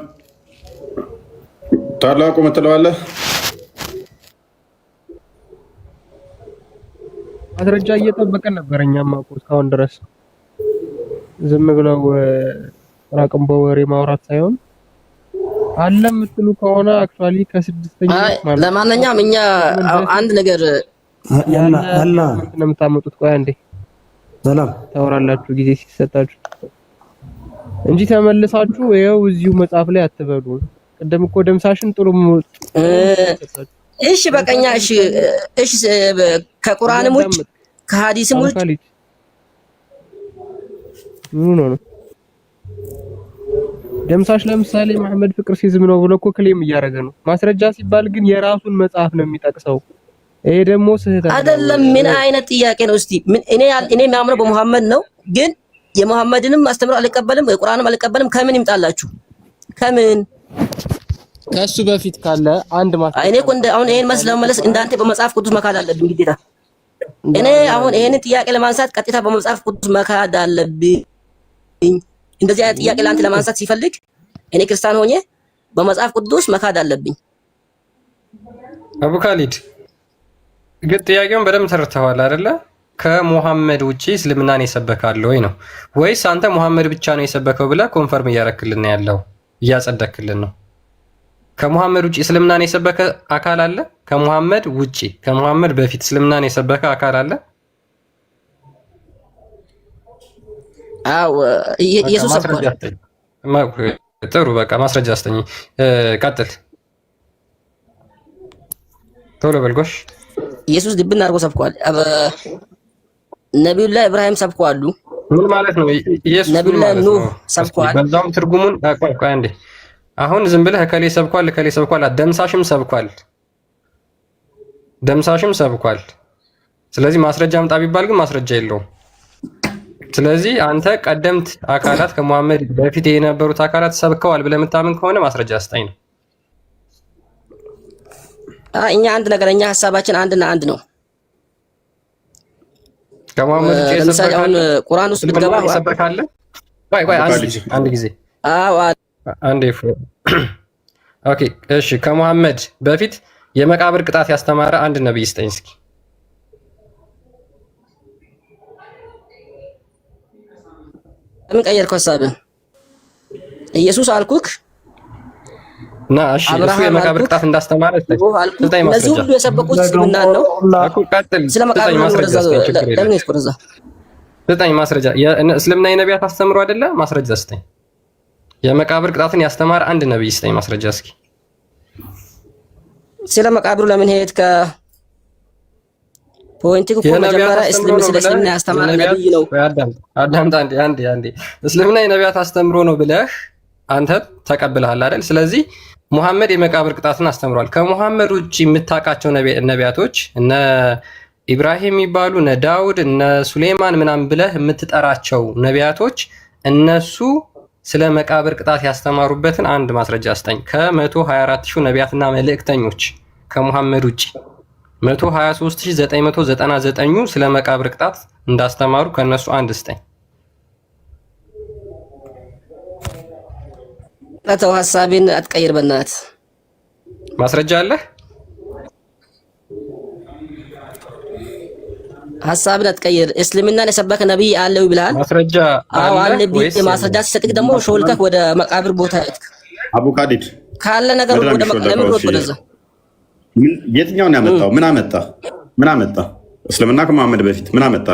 ታላቁ ምትለዋለህ? ማስረጃ እየጠበቀን ነበር። እኛም እስካሁን ድረስ ዝም ብለው ራቅም በወሬ ማውራት ሳይሆን አለ የምትሉ ከሆነ አክቹአሊ ከስድስተኛ ማለት ለማንኛውም እኛ አንድ ነገር አላ ነው የምታመጡት። ቆይ አንዴ ሰላም ታወራላችሁ ጊዜ ሲሰጣችሁ እንጂ ተመልሳችሁ ይኸው እዚሁ መጽሐፍ ላይ አትበሉ። ቀደም እኮ ደምሳሽን ጥሩ እሺ በቀኛ እሺ ከቁርአንም ውጭ ከሐዲስም ውጭ ምን ነው ደምሳሽ ለምሳሌ መሐመድ ፍቅር ሲዝም ነው ብሎ እኮ ክሌም እያደረገ ነው። ማስረጃ ሲባል ግን የራሱን መጽሐፍ ነው የሚጠቅሰው። ይሄ ደግሞ ስህተት አይደለም። ምን አይነት ጥያቄ ነው? እስቲ እኔ ማምነው በመሐመድ ነው፣ ግን የመሐመድንም አስተምሮ አልቀበልም፣ የቁርአንም አልቀበልም። ከምን ይምጣላችሁ? ከምን ከሱ በፊት ካለ አንድ ማለት እኔ እኮ አሁን ይሄን መለስ እንዳንተ በመጽሐፍ ቅዱስ መካድ አለብኝ ግዴታ። እኔ አሁን ይሄንን ጥያቄ ለማንሳት ቀጥታ በመጽሐፍ ቅዱስ መካድ አለብኝ። እንደዚህ አይነት ጥያቄ ለአንተ ለማንሳት ሲፈልግ እኔ ክርስቲያን ሆኜ በመጽሐፍ ቅዱስ መካድ አለብኝ። አቡ ካሊድ ግን ጥያቄውን በደንብ ተረድተዋል አይደለ? ከሙሐመድ ውጪ እስልምናን የሰበካለ ወይ ነው ወይስ አንተ ሙሐመድ ብቻ ነው የሰበከው ብለህ ኮንፈርም እያረክልን ያለው እያጸደክልን ነው? ከሙሐመድ ውጪ እስልምናን የሰበከ አካል አለ? ከሙሐመድ ውጪ ከሙሐመድ በፊት እስልምናን የሰበከ አካል አለ? አው ኢየሱስ ሰብኳል። ጥሩ በቃ ማስረጃ አስተኝ ቀጥል። ቶሎ በልጎሽ። ኢየሱስ ድብና አድርጎ ሰብኳል። ነብዩላህ ኢብራሂም ሰብኳሉ። ምን ማለት ነው? ኢየሱስ ነብዩላህ ኑህ ሰብኳል። በዛውም ትርጉሙን ቆይ አንዴ። አሁን ዝም ብለህ ከሌ ሰብኳል ደምሳሽም ሰብኳል። ስለዚህ ማስረጃ አምጣ ቢባል ግን ማስረጃ የለውም። ስለዚህ አንተ ቀደምት አካላት ከሙሐመድ በፊት የነበሩት አካላት ሰብከዋል ብለህ የምታምን ከሆነ ማስረጃ አስጠኝ ነው። እኛ አንድ ነገረኛ ሀሳባችን አንድና አንድ ነው። ከሙሐመድ ውጪ ለምሳሌ አሁን ቁርአን ውስጥ ብትገባ ሰበካለ። ቆይ አንድ ጊዜ አንዴ ኦኬ እሺ። ከሙሐመድ በፊት የመቃብር ቅጣት ያስተማረ አንድ ነብይ ስጠኝ እስኪ። ምን ቀየርከው ሐሳብን? ኢየሱስ አልኩክ እና እሺ እሱ የመቃብር ቅጣት እንዳስተማረ ስጠኝ ማስረጃ። እነዚህ ሁሉ የሰበኩት እስልምና ነው። ስለ መቃብር ማስረጃ ስጠኝ ማስረጃ። እስልምና የነቢያት አስተምሮ አይደለ? ማስረጃ ስጠኝ። የመቃብር ቅጣትን ያስተማረ አንድ ነብይ ስጠኝ ማስረጃ እስኪ። ስለ መቃብሩ ለምን ሄድክ? ፖይንቲኩ መጀመሪያ እስልምና ያስተማረ ነብይ ነው። አዳምጣ አንዴ እስልምና የነቢያት አስተምሮ ነው ብለህ አንተ ተቀብለሃል አይደል? ስለዚህ ሙሐመድ የመቃብር ቅጣትን አስተምሯል። ከሙሐመድ ውጭ የምታውቃቸው ነቢያቶች እነ ኢብራሂም የሚባሉ እነ ዳውድ እነ ሱሌማን ምናምን ብለህ የምትጠራቸው ነቢያቶች እነሱ ስለ መቃብር ቅጣት ያስተማሩበትን አንድ ማስረጃ አስጠኝ። ከ124,000 ነቢያትና መልእክተኞች ከሙሐመድ ውጭ 123,999 ስለ መቃብር ቅጣት እንዳስተማሩ ከነሱ አንድ ስጠኝ። ተው ሐሳቤን አትቀይር በእናት ማስረጃ አለህ? ሐሳብን አትቀይር። እስልምናን የሰበከ ነብይ አለው ብለሃል። ማስረጃ አዎ አለ ቢል ማስረጃ ሲሰጥክ ደግሞ ሾልከህ ወደ መቃብር ቦታ ሄድክ። አቡ ካዲድ ካለ ነገር ወደ መቃብር ቦታ ወደዛ የትኛውን ያመጣው? ምን አመጣ? ምን አመጣ? እስልምና ከመሐመድ በፊት ምን አመጣ?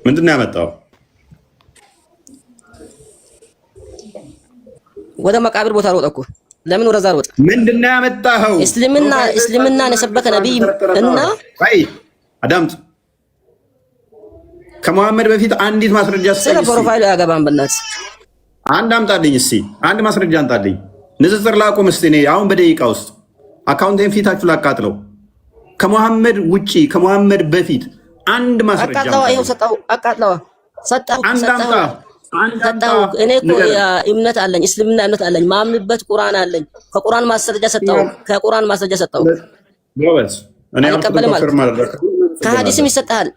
ምንድን ነው ያመጣው? ወደ መቃብር ቦታ ሮጠ እኮ። ለምን ወደዛ ሮጠ? ምንድን ነው ያመጣኸው? እስልምናን የሰበከ ነብይ እና አይ አዳምጥ። ከመሐመድ በፊት አንዲት ማስረጃ ስለ ፕሮፋይሉ ያገባን በእናትህ አንድ አምጣልኝ እስቲ። አንድ ማስረጃ አምጣልኝ። ንጽጽር ላቁም እስቲ። እኔ አሁን በደቂቃ ውስጥ አካውንቴን ፊታችሁ ላቃጥለው። ከመሐመድ ውጪ ከመሐመድ በፊት አንድ ማስረጃ አቃጥለዋ። ይኸው ሰጠው። አቃጥለዋ ሰጠው። አንድ አምጣ። ሰጠው። እኔ እኮ እምነት አለኝ፣ እስልምና እምነት አለኝ፣ ማምንበት ቁርአን አለኝ። ከቁርአን ማስረጃ ሰጠው። ከቁርአን ማስረጃ ሰጠው። ጎበዝ። እኔ አልቀበልም ማለት ከሐዲስም ይሰጣል።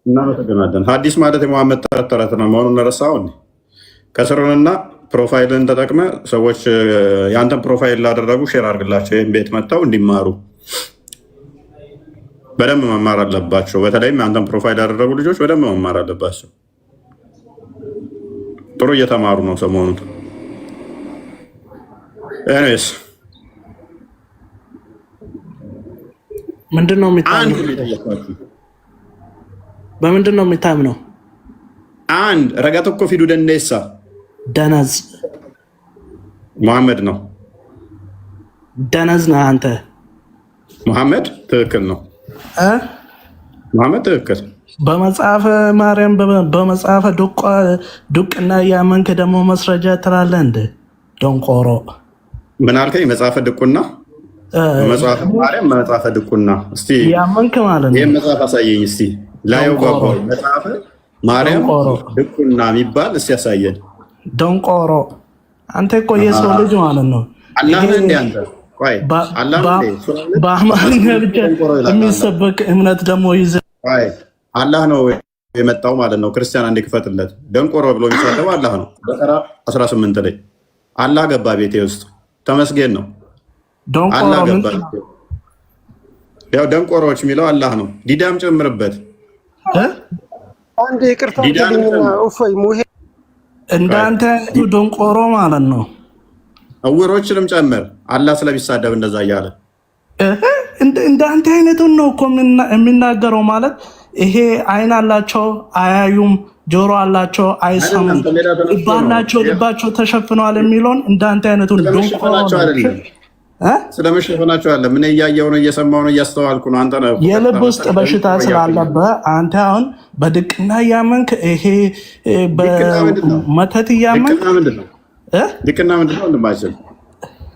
እናመሰግናለን። ሐዲስ ማለት የመሐመድ ተረት ነው መሆኑን ረሳው። ከስሩንና ፕሮፋይልን ተጠቅመ ሰዎች የአንተን ፕሮፋይል ላደረጉ ሼር አድርግላቸው። ይህም ቤት መጥተው እንዲማሩ በደንብ መማር አለባቸው። በተለይም የአንተን ፕሮፋይል ያደረጉ ልጆች በደንብ መማር አለባቸው። ጥሩ እየተማሩ ነው ሰሞኑን። ኤኒዌይስ ምንድን ነው የሚታምነው? በምንድን ነው የሚታምነው? አንድ ረጋት እኮ ፊዱ ደንዴሳ ደነዝ መሐመድ ነው። ደነዝ ነህ አንተ። መሐመድ ትክክል ነው። መሐመድ ትክክል። በመጽሐፈ ማርያም በመጽሐፈ ዱቅና ያመንክ ደግሞ መስረጃ ትላለህ እንደ ደንቆሮ። ምን አልከኝ? መጽሐፈ ድቁና መጽሐፈ ማርያም መጽሐፈ ድቁና። እስቲ ያመንክ ማለት ነው። ይሄን መጽሐፍ አሳየኝ እስቲ ላየው ጓጓ። መጽሐፈ ማርያም ድቁና የሚባል እስቲ ያሳየን። ደንቆሮ አንተ እኮ የሰው ልጅ ማለት ነው። አላህ እንደ አንተ ቆይ አላህ በአማርኛ ብቻ የሚሰበክ እምነት ደግሞ ይዘህ ቆይ አላህ ነው የመጣው ማለት ነው። ክርስቲያን አንዴ ክፈትለት። ደንቆሮ ብሎ የሚሳደው አላህ ነው። በቀራ 18 ላይ አላህ ገባ ቤቴ ውስጥ ተመስገን ነው። አላህ ገባ። ያው ደንቆሮዎች የሚለው አላህ ነው። ዲዳም ጨምርበት። አንዴ ይቅርታ ኡፈይ ሙሄ እንዳንተ ደንቆሮ ማለት ነው። እውሮችንም ጨምር። አላህ ስለሚሳደብ እንደዛ እያለ እንዳንተ አይነቱን ነው እኮ የሚናገረው ማለት ይሄ አይን አላቸው አያዩም፣ ጆሮ አላቸው አይሰሙም፣ ልብ አላቸው ልባቸው ተሸፍነዋል የሚለውን እንዳንተ አይነቱን ስለመሸፈናቸው አለ። ምን እያየው ነው? እየሰማው ነው? እያስተዋልኩ ነው። አንተ ነው የልብ ውስጥ በሽታ ስላለብህ አንተ አሁን በድቅና እያመንክ ይሄ በመተት እያመንክ ድቅና ምንድን ነው? እንድማችል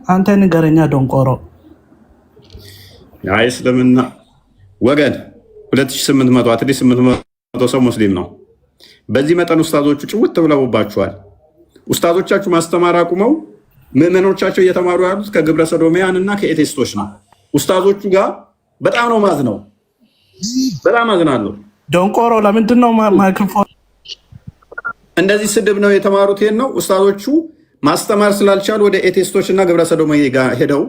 አንተ ንገረኛ ደንቆሮ። አይ እስልምና ወገን 2800 አትሊስት 800 ሰው ሙስሊም ነው። በዚህ መጠን ኡስታዞቹ ጭውት ብለውባችኋል። ኡስታዞቻችሁ ማስተማር አቁመው ምዕመኖቻቸው እየተማሩ ያሉት ከግብረ ሰዶሚያን እና ከኤቴስቶች ነው። ኡስታዞቹ ጋር በጣም ነው ማዝነው። በጣም አዝናለሁ። ደንቆሮ ለምንድን ነው ማይክሮፎን እንደዚህ ስድብ ነው የተማሩት? ይሄን ነው ኡስታዞቹ ማስተማር ስላልቻሉ ወደ ኤቴስቶች እና ግብረ ሰዶሚ ጋር ሄደው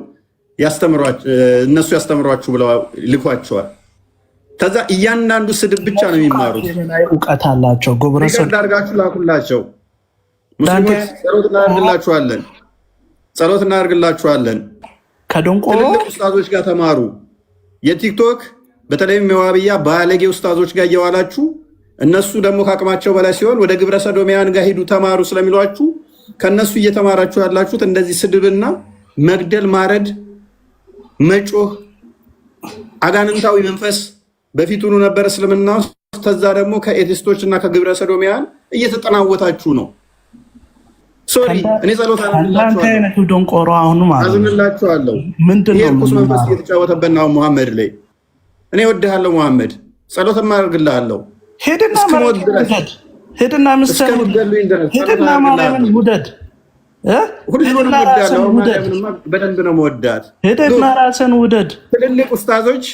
እነሱ ያስተምሯችሁ ብለው ልኳቸዋል። ከዛ እያንዳንዱ ስድብ ብቻ ነው የሚማሩት። እውቀት አላቸው። ግብረ ሰዶም አድርጋችሁ ላኩላቸው። ሙስሊሞች ጸሎት እናደርግላችኋለን። ከደንቆሮ ትልልቅ ኡስታዞች ጋር ተማሩ። የቲክቶክ በተለይም የዋብያ ባለጌ ኡስታዞች ጋር እየዋላችሁ እነሱ ደግሞ ከአቅማቸው በላይ ሲሆን ወደ ግብረ ሰዶሚያን ጋር ሂዱ ተማሩ ስለሚሏችሁ ከነሱ እየተማራችሁ ያላችሁት እንደዚህ ስድብና መግደል፣ ማረድ፣ መጮህ፣ አጋንንታዊ መንፈስ በፊቱኑ ነበር እስልምና ውስጥ። ከዛ ደግሞ ከኤቲስቶች እና ከግብረ ሰዶሚያን እየተጠናወታችሁ ነው። ሶሪ እኔ ጸሎት አንተ አይነቱ ደንቆሮ አሁን ማለት አዝንላችኋለሁ። ምንድነው የርኩስ መንፈስ እየተጫወተበት ነው መሐመድ ላይ። እኔ ወድሃለሁ መሐመድ፣ ጸሎት ማድረግልሃለሁ። ሄድና ማለት ሄድና ምስተን ሄድና ማርያምን ውደድ ሁሉንም ወዳለው ማርያምንማ በደንብ ነው መወዳት። ሄድና ራስን ውደድ። ትልልቅ ኡስታዞች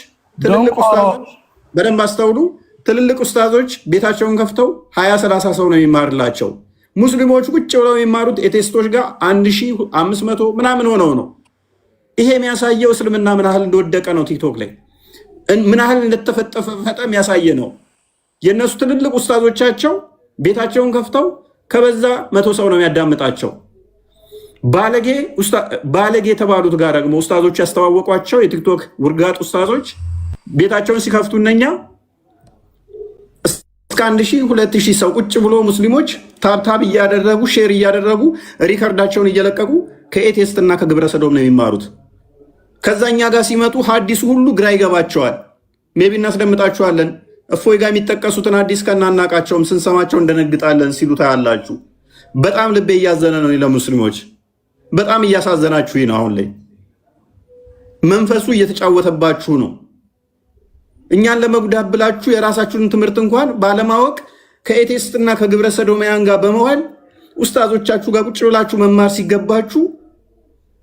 በደንብ አስተውሉ። ትልልቅ ኡስታዞች ቤታቸውን ከፍተው 20-30 ሰው ነው የሚማርላቸው። ሙስሊሞች ቁጭ ብለው የሚማሩት ኤቴስቶች ጋር 1500 ምናምን ሆነው ነው። ይሄ የሚያሳየው እስልምና ምን ያህል እንደወደቀ ነው። ቲክቶክ ላይ ምን ያህል እንደተፈጠፈ የሚያሳየ ነው። የእነሱ ትልልቅ ኡስታዞቻቸው ቤታቸውን ከፍተው ከበዛ 100 ሰው ነው የሚያዳምጣቸው። ባለጌ የተባሉት ጋር ደግሞ ኡስታዞች ያስተዋወቋቸው የቲክቶክ ውርጋጥ ኡስታዞች ቤታቸውን ሲከፍቱ እነኛ እስከ 1000-2000 ሰው ቁጭ ብሎ ሙስሊሞች ታብታብ እያደረጉ ሼር እያደረጉ ሪከርዳቸውን እየለቀቁ ከኤቴስት እና ከግብረ ሰዶም ነው የሚማሩት። ከዛኛ ጋር ሲመጡ ሀዲሱ ሁሉ ግራ ይገባቸዋል። ሜቢ እናስደምጣችኋለን። እፎይ ጋር የሚጠቀሱትን ሀዲስ ከናናቃቸውም ስንሰማቸው እንደነግጣለን ሲሉ ታያላችሁ። በጣም ልቤ እያዘነ ነው ለሙስሊሞች። በጣም እያሳዘናችሁ ነው። አሁን ላይ መንፈሱ እየተጫወተባችሁ ነው። እኛን ለመጉዳት ብላችሁ የራሳችሁን ትምህርት እንኳን ባለማወቅ ከኤቴስትና ከግብረ ሰዶማያን ጋር በመዋል ኡስታዞቻችሁ ጋር ቁጭ ብላችሁ መማር ሲገባችሁ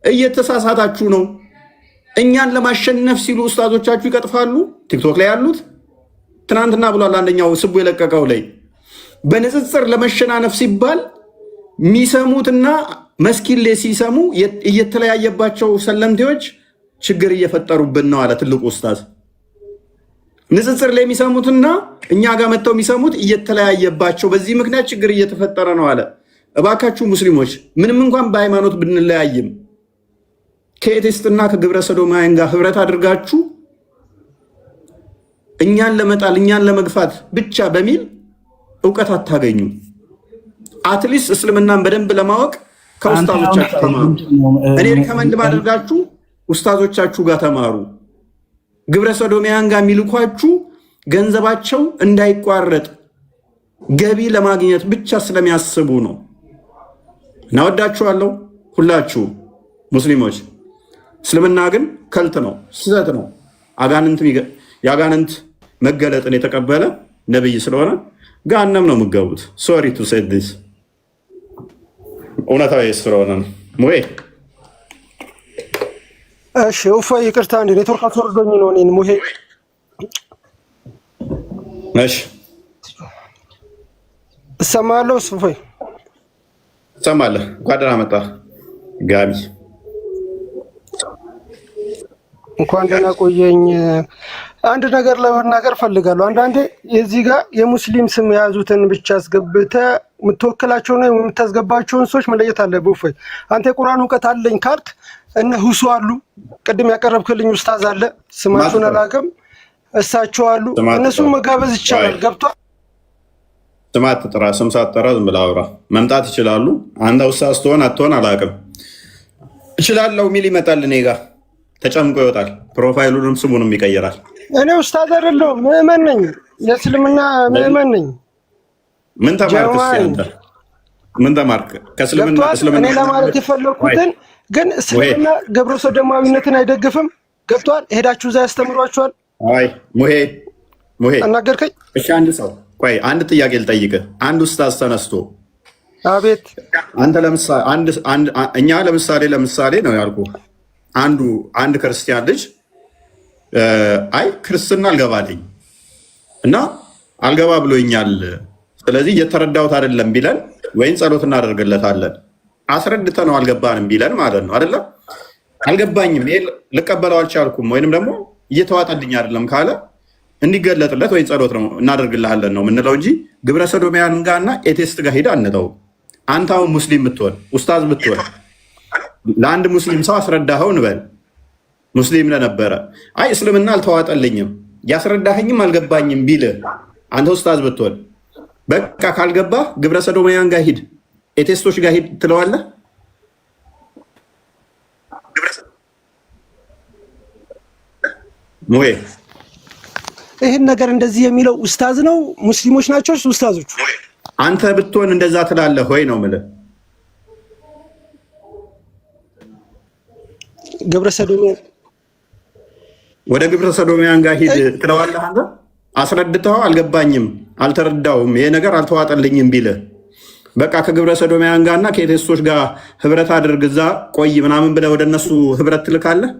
እየተሳሳታችሁ ነው። እኛን ለማሸነፍ ሲሉ ኡስታዞቻችሁ ይቀጥፋሉ። ቲክቶክ ላይ ያሉት ትናንትና ብሏል አንደኛው ስቡ የለቀቀው ላይ በንጽጽር ለመሸናነፍ ሲባል የሚሰሙትና መስኪን ላይ ሲሰሙ እየተለያየባቸው ሰለምቴዎች ችግር እየፈጠሩብን ነው አለ ትልቁ ኡስታዝ። ንጽጽር ላይ የሚሰሙትና እኛ ጋር መጥተው የሚሰሙት እየተለያየባቸው በዚህ ምክንያት ችግር እየተፈጠረ ነው አለ። እባካችሁ ሙስሊሞች ምንም እንኳን በሃይማኖት ብንለያይም ከኤቴስትና ከግብረ ሰዶማውያን ጋር ህብረት አድርጋችሁ እኛን ለመጣል እኛን ለመግፋት ብቻ በሚል እውቀት አታገኙ። አትሊስት እስልምናን በደንብ ለማወቅ ከኡስታዞቻችሁ ተማሩ። እኔ ሪከመንድ ማድረጋችሁ ኡስታዞቻችሁ ጋር ተማሩ። ግብረ ሰዶማውያን ጋር የሚልኳችሁ ገንዘባቸው እንዳይቋረጥ ገቢ ለማግኘት ብቻ ስለሚያስቡ ነው። እናወዳችኋለሁ ሁላችሁ ሙስሊሞች። እስልምና ግን ከልት ነው፣ ስህተት ነው። የአጋንንት መገለጥን የተቀበለ ነብይ ስለሆነ ገሃነም ነው የምትገቡት። ሶሪ ቱ ሴይ ዲስ እውነታዊ ስለሆነ ነው። ሙሄ እሺ፣ እፎይ ይቅርታ፣ እንደ ኔትወርክ አስወርዶኝ ነው እኔን። ሙሄ እሺ፣ እሰማለሁ። እፎይ ትሰማለህ? እንኳን ደህና መጣህ ጋቢ። እንኳን ደህና ቆየኝ። አንድ ነገር ለመናገር ፈልጋለሁ። አንዳንዴ የዚህ ጋር የሙስሊም ስም የያዙትን ብቻ አስገብተህ የምትወክላቸው ነው የምታስገባቸውን ሰዎች መለየት አለብህ። እፎይ አንተ የቁርአን እውቀት አለኝ ካልክ እነ ሁሱ አሉ፣ ቅድም ያቀረብክልኝ ኡስታዝ አለ፣ ስማቸውን አላውቅም፣ እሳቸው አሉ። እነሱን መጋበዝ ይቻላል። ገብቷል? ስም አትጥራ። ስም ሳትጠራ ዝም ብለህ አውራ። መምጣት ይችላሉ። አንተ ኡስታዝ ትሆን አትሆን አላውቅም። እችላለሁ የሚል ይመጣል እኔ ጋር ተጨምቆ ይወጣል። ፕሮፋይሉንም ስሙንም ይቀይራል። እኔ ኡስታዝ አይደለሁም፣ ምዕመን ነኝ፣ የእስልምና ምዕመን ነኝ። ምን ተማርክ? አንተ ምን ተማርክ? ከእስልምና እኔ ለማለት የፈለኩትን ግን እስልምና ግብረ ሰዶማዊነትን አይደግፍም። ገብቷል? ሄዳችሁ እዛ ያስተምሯችኋል። አይ ሙሄ አናገርከኝ። እሺ አንድ ሰው ቆይ፣ አንድ ጥያቄ ልጠይቅህ። አንድ ኡስታዝ ተነስቶ አቤት፣ አንተ እኛ ለምሳሌ ነው ያልኩህ። አንድ ክርስቲያን ልጅ አይ ክርስትና አልገባልኝ እና አልገባ ብሎኛል፣ ስለዚህ እየተረዳሁት አይደለም ቢለን ወይም ጸሎት እናደርግለታለን። አስረድተነው አልገባንም ቢለን ማለት ነው አይደለም። አልገባኝም፣ ልቀበለው አልቻልኩም ወይንም ደግሞ እየተዋጠልኝ አይደለም ካለ እንዲገለጥለት ወይም ጸሎት ነው እናደርግልሃለን ነው የምንለው እንጂ ግብረ ሰዶማውያን ጋርና ኤቴስት ጋር ሄዳ አንተው። አንተ አሁን ሙስሊም ብትሆን ኡስታዝ ብትሆን ለአንድ ሙስሊም ሰው አስረዳኸው እንበል፣ ሙስሊም ለነበረ አይ እስልምና አልተዋጠልኝም ያስረዳኸኝም አልገባኝም ቢል አንተ ኡስታዝ ብትሆን በቃ ካልገባህ ግብረ ሰዶማውያን ጋር ሂድ፣ ኤቴስቶች ጋር ሂድ ትለዋለህ? ሙሄ ይህን ነገር እንደዚህ የሚለው ኡስታዝ ነው? ሙስሊሞች ናቸው ኡስታዞቹ? አንተ ብትሆን እንደዛ ትላለህ ወይ ነው የምልህ። ግብረ ሰዶሚያን ወደ ግብረ ሰዶሚያን ጋር ሂድ ትለዋለህ አንተ? አስረድተኸው አልገባኝም፣ አልተረዳውም፣ ይሄ ነገር አልተዋጠልኝም ቢልህ በቃ ከግብረ ሰዶሚያን ጋርና ከኤቴስቶች ጋር ህብረት አድርግ እዛ ቆይ ምናምን ብለህ ወደ እነሱ ህብረት ትልካለህ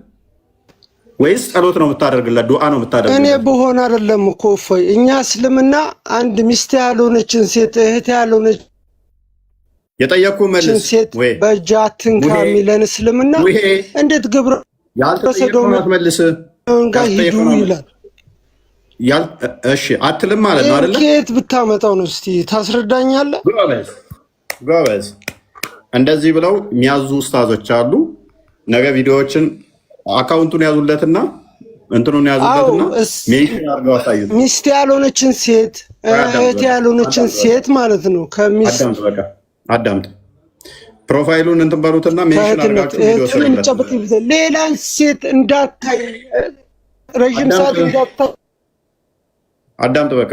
ወይስ ጸሎት ነው የምታደርግለት? ዱዓ ነው የምታደርግለት? እኔ በሆነ አይደለም እኮ እፎይ፣ እኛ እስልምና አንድ ሚስት ያልሆነችን ሴት እህት ያልሆነች የጠየቁ መልስ ሴት በእጅ አትንካ የሚለን እስልምና እንዴት ግብረ ሰዶሚያን መልስ ጋር ሂዱ ይላል? እሺ አትልም ማለት ነው አይደል? ከየት ብታመጣው ነው? እስቲ ታስረዳኛለህ? ጎበዝ። እንደዚህ ብለው የሚያዙ ኡስታዞች አሉ። ነገ ቪዲዮዎችን አካውንቱን ያዙለትና እንትኑን ያዙለትና ሜንሽን አድርገው አሳዩት። ሚስት ያልሆነችን ሴት እህት ያልሆነችን ሴት ማለት ነው። አዳምጥ። ፕሮፋይሉን እንትን በሉትና ሜንሽን አድርጋችሁ ቪዲዮ ሰሩለት። ሌላን ሴት እንዳታይ ረጅም ሰዓት እንዳታይ አዳምጥ። በቃ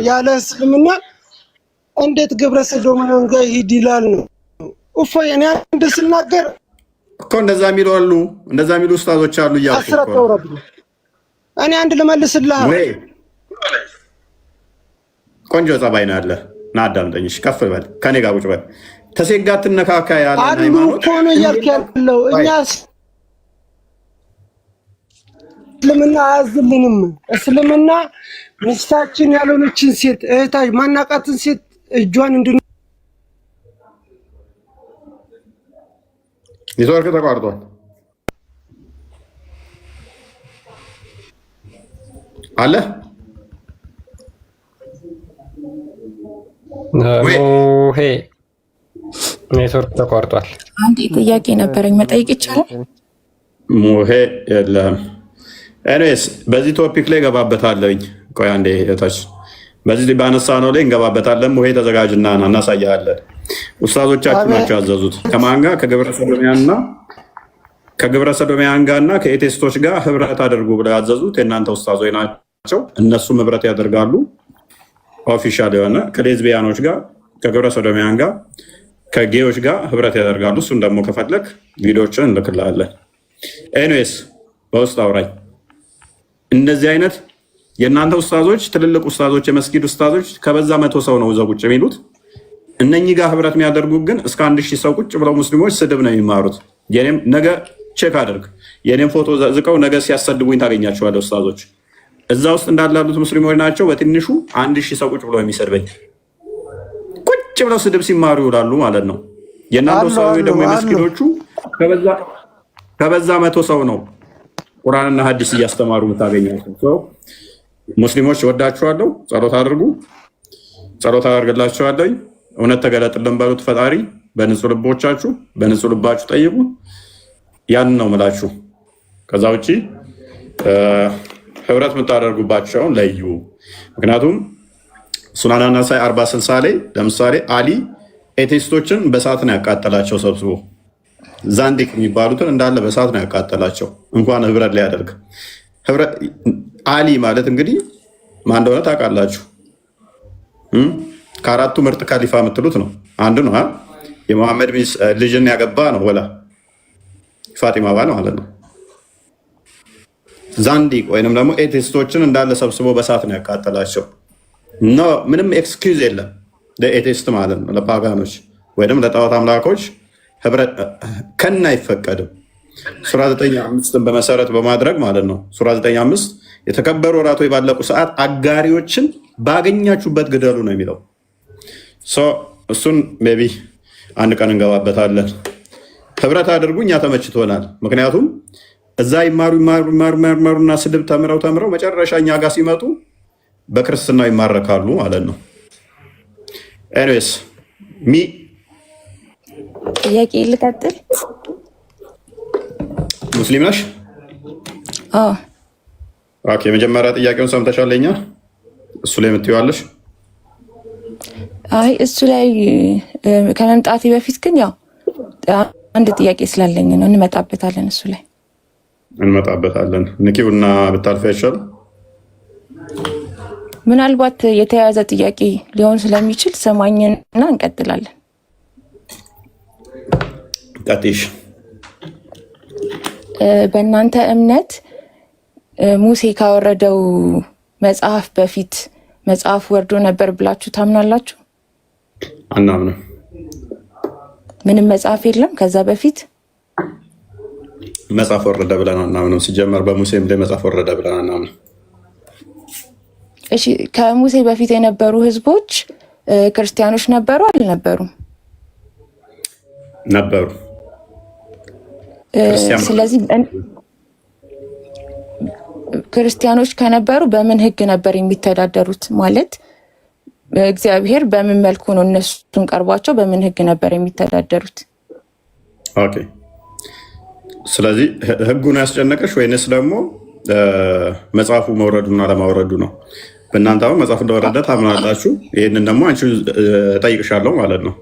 ያለ እስልምና እንዴት ግብረ ሰዶሚያን ጋር ሂድ ይላል ነው? እፎይ እኔ አንድ ስናገር እኮ እንደዛ የሚሉ አሉ፣ እንደዛ የሚሉ ኡስታዞች አሉ እያልኩ እኮ እኔ አንድ ልመልስልህ ወይ ቆንጆ ጸባይ ነው ያለ ና አዳምጠኝ። እሺ ከፍ በል ከኔ ጋር ቁጭ በል። ከሴት ጋር ትነካካ ያለ ሃይማኖት እኮ ነው እያልክ ያለው። እኛ እስልምና አያዝልንም። እስልምና ሚስታችን ያልሆነችን ሴት እህታችን ማናቃትን ሴት እጇን ኔትወርክ ተቋርጧል አለ ሄ ኔትወርክ ተቋርጧል። አንድ ጥያቄ ነበረኝ መጠየቅ ይቻላል? ሙሄ የለም። ኤኒዌይስ በዚህ ቶፒክ ላይ ገባበታለኝ። ቆይ አንዴ እታች በዚህ ባነሳ ነው ላይ እንገባበታለን። ሙሄ ተዘጋጅና እናሳያለን። ኡስታዞቻችሁ ናቸው ያዘዙት። ከማን ጋር? ከግብረ ሰዶሚያን ጋርና ከኤቴስቶች ጋር ህብረት አድርጉ ብለው ያዘዙት የእናንተ ኡስታዞች ናቸው። እነሱም ህብረት ያደርጋሉ። ኦፊሻል የሆነ ከሌዝቢያኖች ጋር፣ ከግብረ ሰዶሚያን ጋር፣ ከጌዎች ጋር ህብረት ያደርጋሉ። እሱን ደግሞ ከፈለክ ቪዲዮዎችን እንልክልሃለን። ኤኒዌይስ በውስጥ አውራኝ። እንደዚህ አይነት የእናንተ ኡስታዞች፣ ትልልቅ ኡስታዞች፣ የመስጊድ ኡስታዞች ከበዛ 100 ሰው ነው እዛ ቁጭ የሚሉት። እነኚህ ጋር ህብረት የሚያደርጉ ግን እስከ 1000 ሰው ቁጭ ብለው ሙስሊሞች ስድብ ነው የሚማሩት። የኔም ነገ ቼክ አድርግ፣ የኔም ፎቶ ዘዝቀው ነገ ሲያሰድቡኝ ታገኛቸዋለህ። ኡስታዞች እዛ ውስጥ እንዳላሉት ሙስሊሞች ናቸው። በትንሹ 1000 ሰው ቁጭ ብለው የሚሰድበኝ ቁጭ ብለው ስድብ ሲማሩ ይውላሉ ማለት ነው። የእናንተ ኡስታዞች ደግሞ የመስጊዶቹ ከበዛ 100 ሰው ነው ቁርአንና ሐዲስ እያስተማሩ የምታገኛቸው። ሙስሊሞች ወዳችኋለሁ። ጸሎት አድርጉ፣ ጸሎት አደርግላችኋለሁ። እውነት ተገለጥልን በሉት ፈጣሪ። በንጹህ ልቦቻችሁ በንጹህ ልባችሁ ጠይቁ። ያን ነው ምላችሁ። ከዛ ውጭ ህብረት የምታደርጉባቸውን ለዩ። ምክንያቱም ሱናን ናሳኢ 40-60 ላይ ለምሳሌ አሊ ኤቴስቶችን በእሳት ነው ያቃጠላቸው ሰብስቦ። ዛንዲቅ የሚባሉትን እንዳለ በእሳት ነው ያቃጠላቸው። እንኳን ህብረት ላይ ያደርግ። አሊ ማለት እንግዲህ ማን እንደሆነ ታውቃላችሁ። ከአራቱ ምርጥ ካሊፋ የምትሉት ነው አንዱ ነው። የመሐመድ ልጅን ያገባ ነው ወላ ፋጢማ ባል ማለት ነው። ዛንዲቅ ወይንም ደግሞ ኤቴስቶችን እንዳለ ሰብስቦ በእሳት ነው ያቃጠላቸው። ምንም ኤክስኪውዝ የለም ለኤቴስት ማለት ነው። ለፓጋኖች ወይም ለጣዖት አምላኮች ህብረት ከና አይፈቀድም። ሱራ 9:5 በመሰረት በማድረግ ማለት ነው። ሱራ 9:5 የተከበሩ ወራቶች ባለቁ ሰዓት አጋሪዎችን ባገኛችሁበት ግደሉ ነው የሚለው። እሱን ሜይ ቢ አንድ ቀን እንገባበታለን። ህብረት አድርጉ። እኛ ተመችቶናል። ምክንያቱም እዛ ይማሩና ስድብ ተምረው መጨረሻ እኛ ጋር ሲመጡ በክርስትናው ይማረካሉ ማለት ነው። ኤኒዌይስ ጥያቄ ልቀጥል። ሙስሊም ነሽ? አዎ። ኦኬ፣ የመጀመሪያ ጥያቄውን ሰምተሻል? ለኛ እሱ ላይ የምትይዋለሽ? አይ እሱ ላይ ከመምጣቴ በፊት ግን ያው አንድ ጥያቄ ስላለኝ ነው። እንመጣበታለን። እሱ ላይ እንመጣበታለን። ንኪውና ብታልፊ አይሻልም? ምናልባት የተያያዘ ጥያቄ ሊሆን ስለሚችል ሰማኝና እንቀጥላለን። ቀጥይሽ። በእናንተ እምነት ሙሴ ካወረደው መጽሐፍ በፊት መጽሐፍ ወርዶ ነበር ብላችሁ ታምናላችሁ? አናምንም። ምንም መጽሐፍ የለም ከዛ በፊት መጽሐፍ ወረደ ብለን አናምንም። ሲጀመር በሙሴም ላይ መጽሐፍ ወረደ ብለን አናምንም። እሺ ከሙሴ በፊት የነበሩ ህዝቦች ክርስቲያኖች ነበሩ አልነበሩም? ነበሩ። ስለዚህ ክርስቲያኖች ከነበሩ በምን ህግ ነበር የሚተዳደሩት? ማለት እግዚአብሔር በምን መልኩ ነው እነሱን ቀርቧቸው በምን ህግ ነበር የሚተዳደሩት? ኦኬ። ስለዚህ ህጉን ያስጨነቀሽ ወይንስ ደግሞ መጽሐፉ መውረዱና ለማውረዱ ነው? በእናንተ አሁን መጽሐፍ እንደወረደ ታምናላችሁ። ይህንን ደግሞ አንቺ ጠይቅሻለሁ ማለት ነው።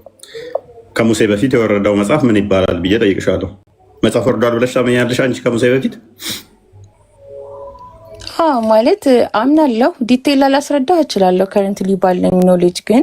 ከሙሴ በፊት የወረደው መጽሐፍ ምን ይባላል ብዬ ጠይቅሻለሁ። መጽሐፍ ወርዷል ብለሽ ታመኛለሽ አንቺ ከሙሴ በፊት? ማለት አምናለሁ። ዲቴይል ላላስረዳ እችላለሁ ከረንትሊ ባለኝ ኖሌጅ ግን